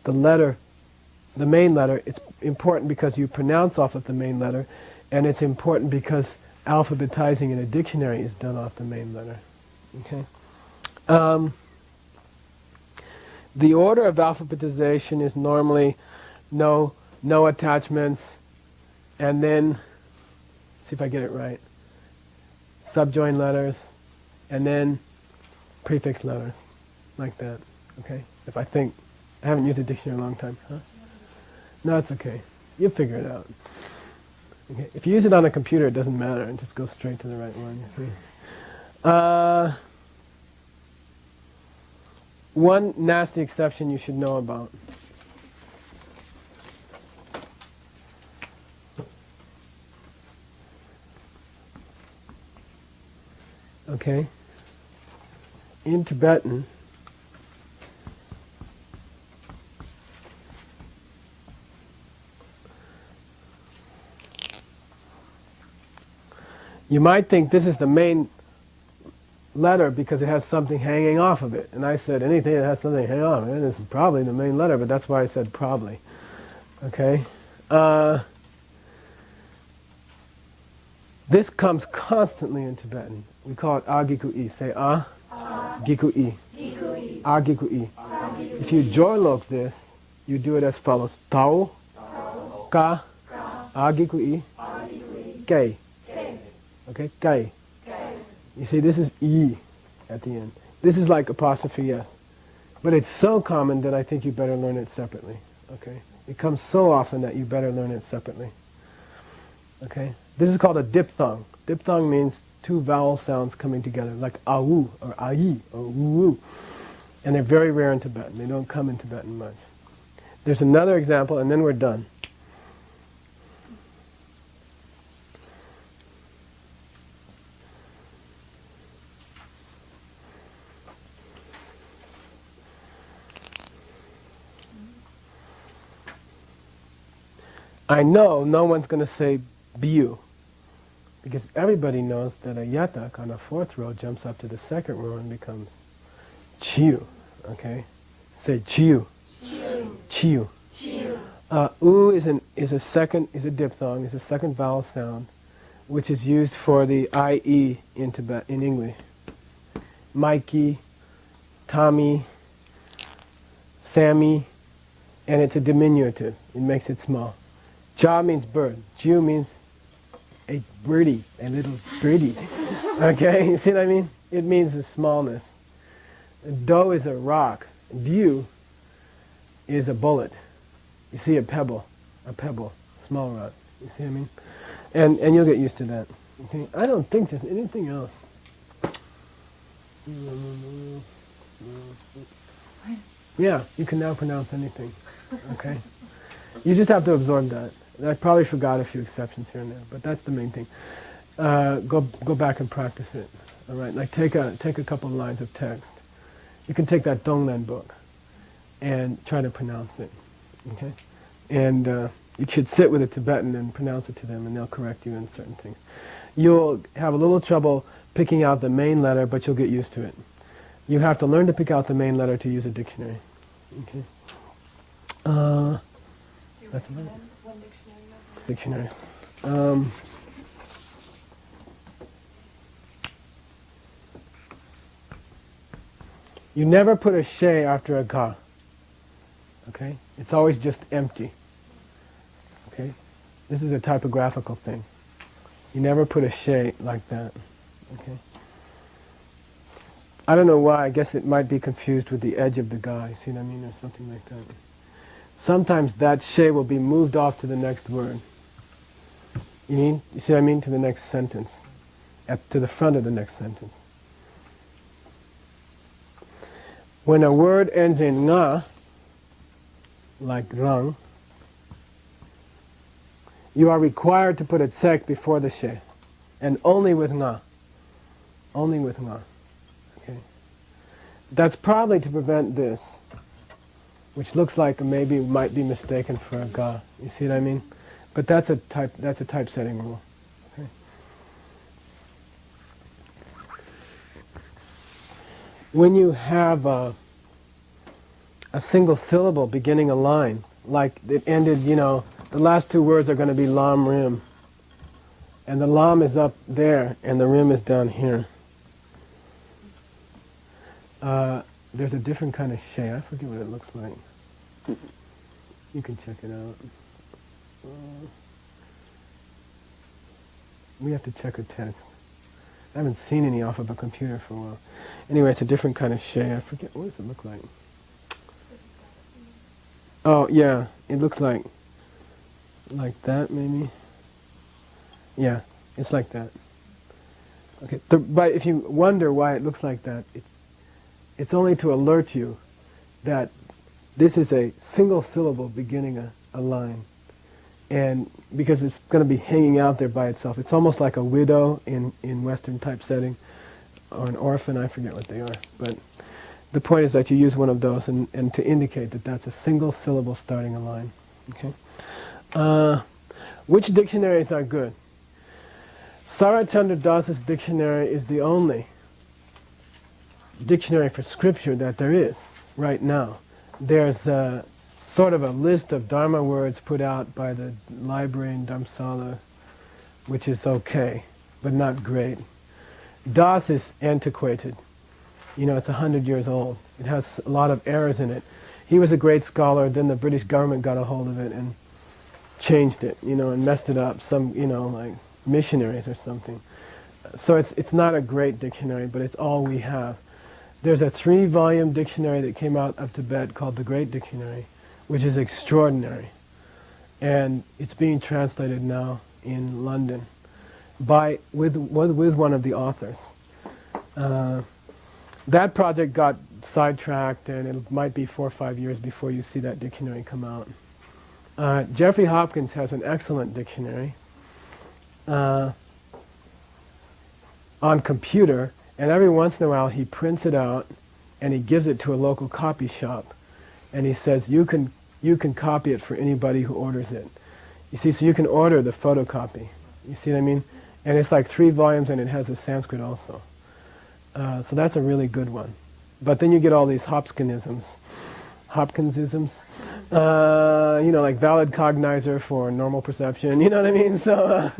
the letter, the main letter, it's important because you pronounce off of the main letter, and it's important because alphabetizing in a dictionary is done off the main letter. Okay. The order of alphabetization is normally no attachments, and then, see if I get it right, subjoined letters, and then prefix letters, like that. Okay. If I think, I haven't used a dictionary in a long time, huh? No, it's okay. You'll figure it out. Okay. If you use it on a computer, it doesn't matter. It just goes straight to the right one. You see. One nasty exception you should know about. Okay. In Tibetan, you might think this is the main letter because it has something hanging off of it. And I said anything that has something hanging off of it is probably the main letter, but that's why I said probably. Okay? This comes constantly in Tibetan. We call it agiku-i. Say giku-i. Agiku-i. If you jorlok this, you do it as follows. Tau, ka, agiku-i, kei. Okay, kei. You see, this is E at the end. This is like apostrophe S. But it's so common that I think you better learn it separately. Okay? It comes so often that you better learn it separately. Okay? This is called a diphthong. Diphthong means two vowel sounds coming together, like au or ai or uu. And they're very rare in Tibetan. They don't come in Tibetan much. There's another example, and then we're done. I know no one's going to say biu, because everybody knows that a yatak on a fourth row jumps up to the second row and becomes chiu. Okay, say chiu. Chiu. U is a diphthong, is a second vowel sound, which is used for the IE in Tibet in English. Mikey, Tommy, Sammy, and it's a diminutive. It makes it small. Ja means bird. Jiu means a birdie, a little birdie. Okay, you see what I mean? It means the smallness. Do is a rock. Diu is a bullet. You see a pebble, small rock. You see what I mean? And you'll get used to that. Okay? I don't think there's anything else. Yeah, you can now pronounce anything. Okay? You just have to absorb that. I probably forgot a few exceptions here and there, but that's the main thing. Go back and practice it. All right, like take a couple of lines of text. You can take that Donglen book and try to pronounce it. Okay, and you should sit with a Tibetan and pronounce it to them, and they'll correct you in certain things. You'll have a little trouble picking out the main letter, but you'll get used to it. You have to learn to pick out the main letter to use a dictionary. Okay. That's about it. One dictionary. Dictionary. You never put a she after a ga. Okay? It's always just empty. Okay? This is a typographical thing. You never put a she like that. Okay? I don't know why. I guess it might be confused with the edge of the ga. You see what I mean? Or something like that. Sometimes that she will be moved off to the next word. You see what I mean? To the next sentence. To the front of the next sentence. When a word ends in nga, like rang, you are required to put a tsek before the she. And only with nga. Only with nga. Okay? That's probably to prevent this, which looks like maybe might be mistaken for a ga. You see what I mean? But that's a typesetting rule. Okay? When you have a single syllable beginning a line. Like it ended, you know, the last two words are going to be lam rim. And the lam is up there, and the rim is down here. There's a different kind of she. I forget what it looks like. You can check it out. We have to check her text. I haven't seen any off of a computer for a while. Anyway, it's a different kind of she. I forget, what does it look like? Oh, yeah, it looks like that, maybe. Yeah, it's like that. Okay, but if you wonder why it looks like that, it's only to alert you that this is a single syllable beginning a line. And because it's going to be hanging out there by itself. It's almost like a widow in Western type setting, or an orphan, I forget what they are. But the point is that you use one of those and to indicate that that's a single syllable starting a line. Okay. Which dictionaries are good? Sarat Chandra Das's dictionary is the only dictionary for scripture that there is right now. There's sort of a list of Dharma words put out by the library in Dharamsala, which is okay, but not great. Das is antiquated. You know, it's 100 years old. It has a lot of errors in it. He was a great scholar, then the British government got a hold of it and changed it, you know, and messed it up. Some, you know, like missionaries or something. So it's not a great dictionary, but it's all we have. There's a 3-volume dictionary that came out of Tibet called the Great Dictionary, which is extraordinary. And it's being translated now in London with one of the authors. That project got sidetracked, and it might be 4 or 5 years before you see that dictionary come out. Jeffrey Hopkins has an excellent dictionary on computer, and every once in a while he prints it out and he gives it to a local copy shop, and he says you can copy it for anybody who orders it. You see, so you can order the photocopy. You see what I mean? And it's like 3 volumes, and it has the Sanskrit also. So that's a really good one. But then you get all these Hopkinsisms, you know, like valid cognizer for normal perception, you know what I mean? So,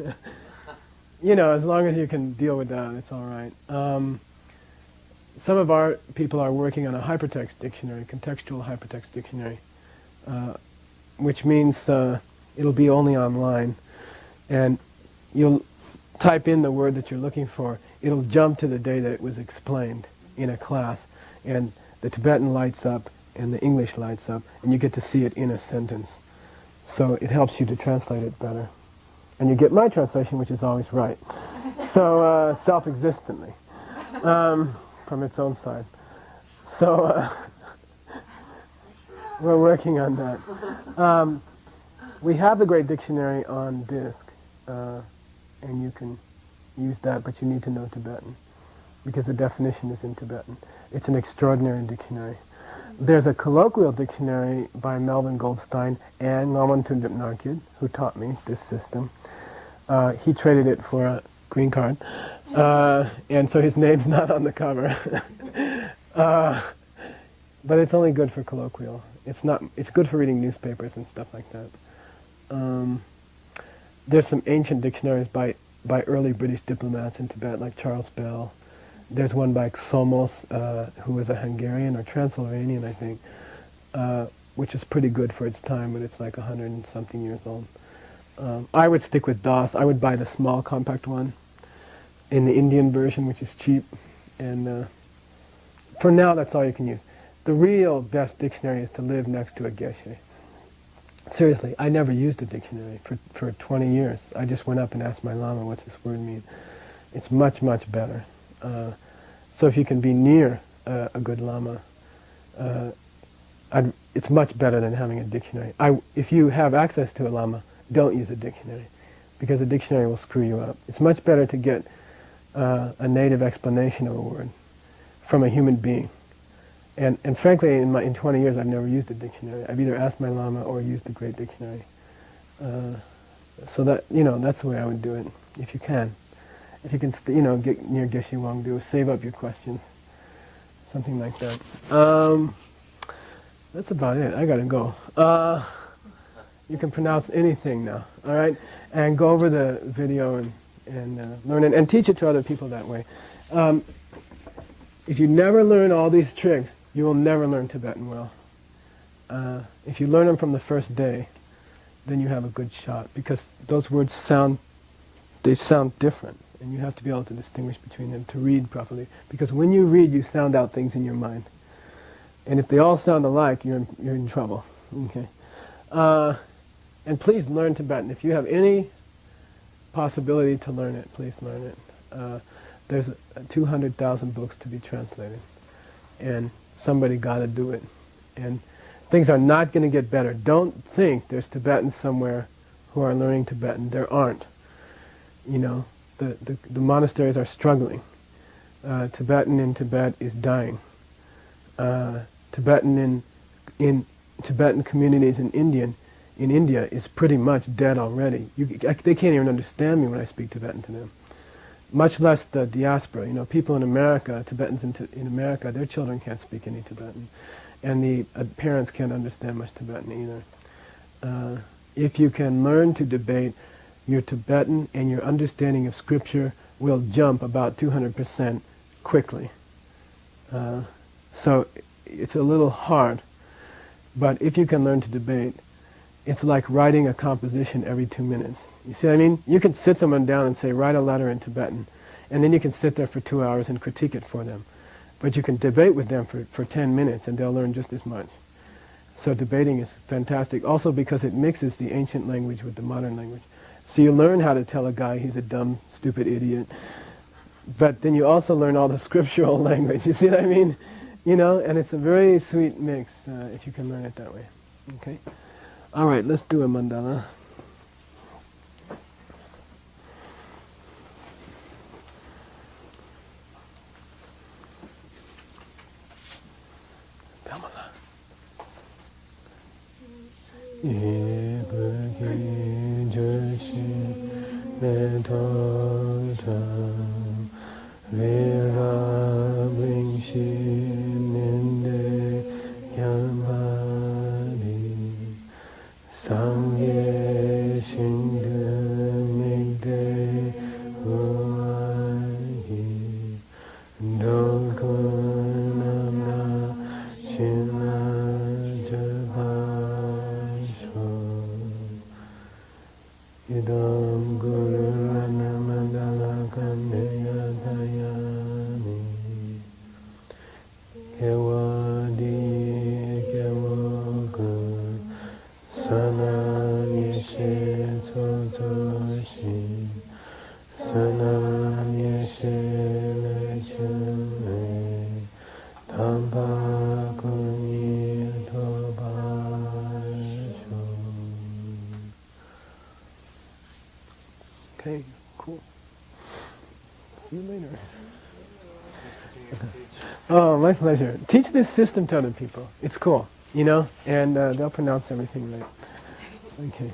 you know, as long as you can deal with that, it's all right. Some of our people are working on a hypertext dictionary, contextual hypertext dictionary, which means it'll be only online. And you'll type in the word that you're looking for, it'll jump to the day that it was explained in a class, and the Tibetan lights up and the English lights up, and you get to see it in a sentence. So it helps you to translate it better. And you get my translation, which is always right. So self-existently, from its own side. So we're working on that. We have the Great Dictionary on disk, and you can use that, but you need to know Tibetan, because the definition is in Tibetan. It's an extraordinary dictionary. There's a colloquial dictionary by Melvin Goldstein and Laman Tundip Narkid, who taught me this system. He traded it for a green card, and so his name's not on the cover. But it's only good for colloquial. It's good for reading newspapers and stuff like that. There's some ancient dictionaries by early British diplomats in Tibet, like Charles Bell. There's one by Somos, who was a Hungarian or Transylvanian, I think, which is pretty good for its time, but it's like 100 and something years old. I would stick with Das. I would buy the small compact one in the Indian version, which is cheap. And for now, that's all you can use. The real best dictionary is to live next to a geshe. Seriously, I never used a dictionary for 20 years. I just went up and asked my Lama, what's this word mean? It's much, much better. So if you can be near a good Lama, it's much better than having a dictionary. If you have access to a Lama, don't use a dictionary, because a dictionary will screw you up. It's much better to get a native explanation of a word from a human being. And frankly, in 20 years, I've never used a dictionary. I've either asked my Lama or used the Great Dictionary. So that, that's the way I would do it, if you can. If you can, get near Geshe Wangdu, save up your questions, something like that. That's about it. I gotta go. You can pronounce anything now, all right? And go over the video and learn it and teach it to other people that way. If you never learn all these tricks, you will never learn Tibetan well. If you learn them from the first day, then you have a good shot, because those words sound different, and you have to be able to distinguish between them to read properly. Because when you read, you sound out things in your mind. And if they all sound alike, you're in trouble. Okay. And please learn Tibetan. If you have any possibility to learn it, please learn it. There's 200,000 books to be translated, and somebody got to do it. And things are not going to get better. Don't think there's Tibetans somewhere who are learning Tibetan. There aren't. You know, the monasteries are struggling. Tibetan in Tibet is dying. Tibetan in Tibetan communities in India is pretty much dead already. They can't even understand me when I speak Tibetan to them. Much less the diaspora. You know, people in America, Tibetans in America, their children can't speak any Tibetan. And the parents can't understand much Tibetan either. If you can learn to debate, your Tibetan and your understanding of scripture will jump about 200% quickly. So it's a little hard, but if you can learn to debate, it's like writing a composition every 2 minutes. You see what I mean? You can sit someone down and say, write a letter in Tibetan, and then you can sit there for 2 hours and critique it for them. But you can debate with them for 10 minutes and they'll learn just as much. So debating is fantastic, also because it mixes the ancient language with the modern language. So you learn how to tell a guy he's a dumb, stupid idiot, but then you also learn all the scriptural language. You see what I mean? You know, and it's a very sweet mix if you can learn it that way. Okay? All right, let's do a mandala. Pamela. Okay, cool. See you later. Oh, my pleasure. Teach this system to other people. It's cool, you know, and they'll pronounce everything right. Okay.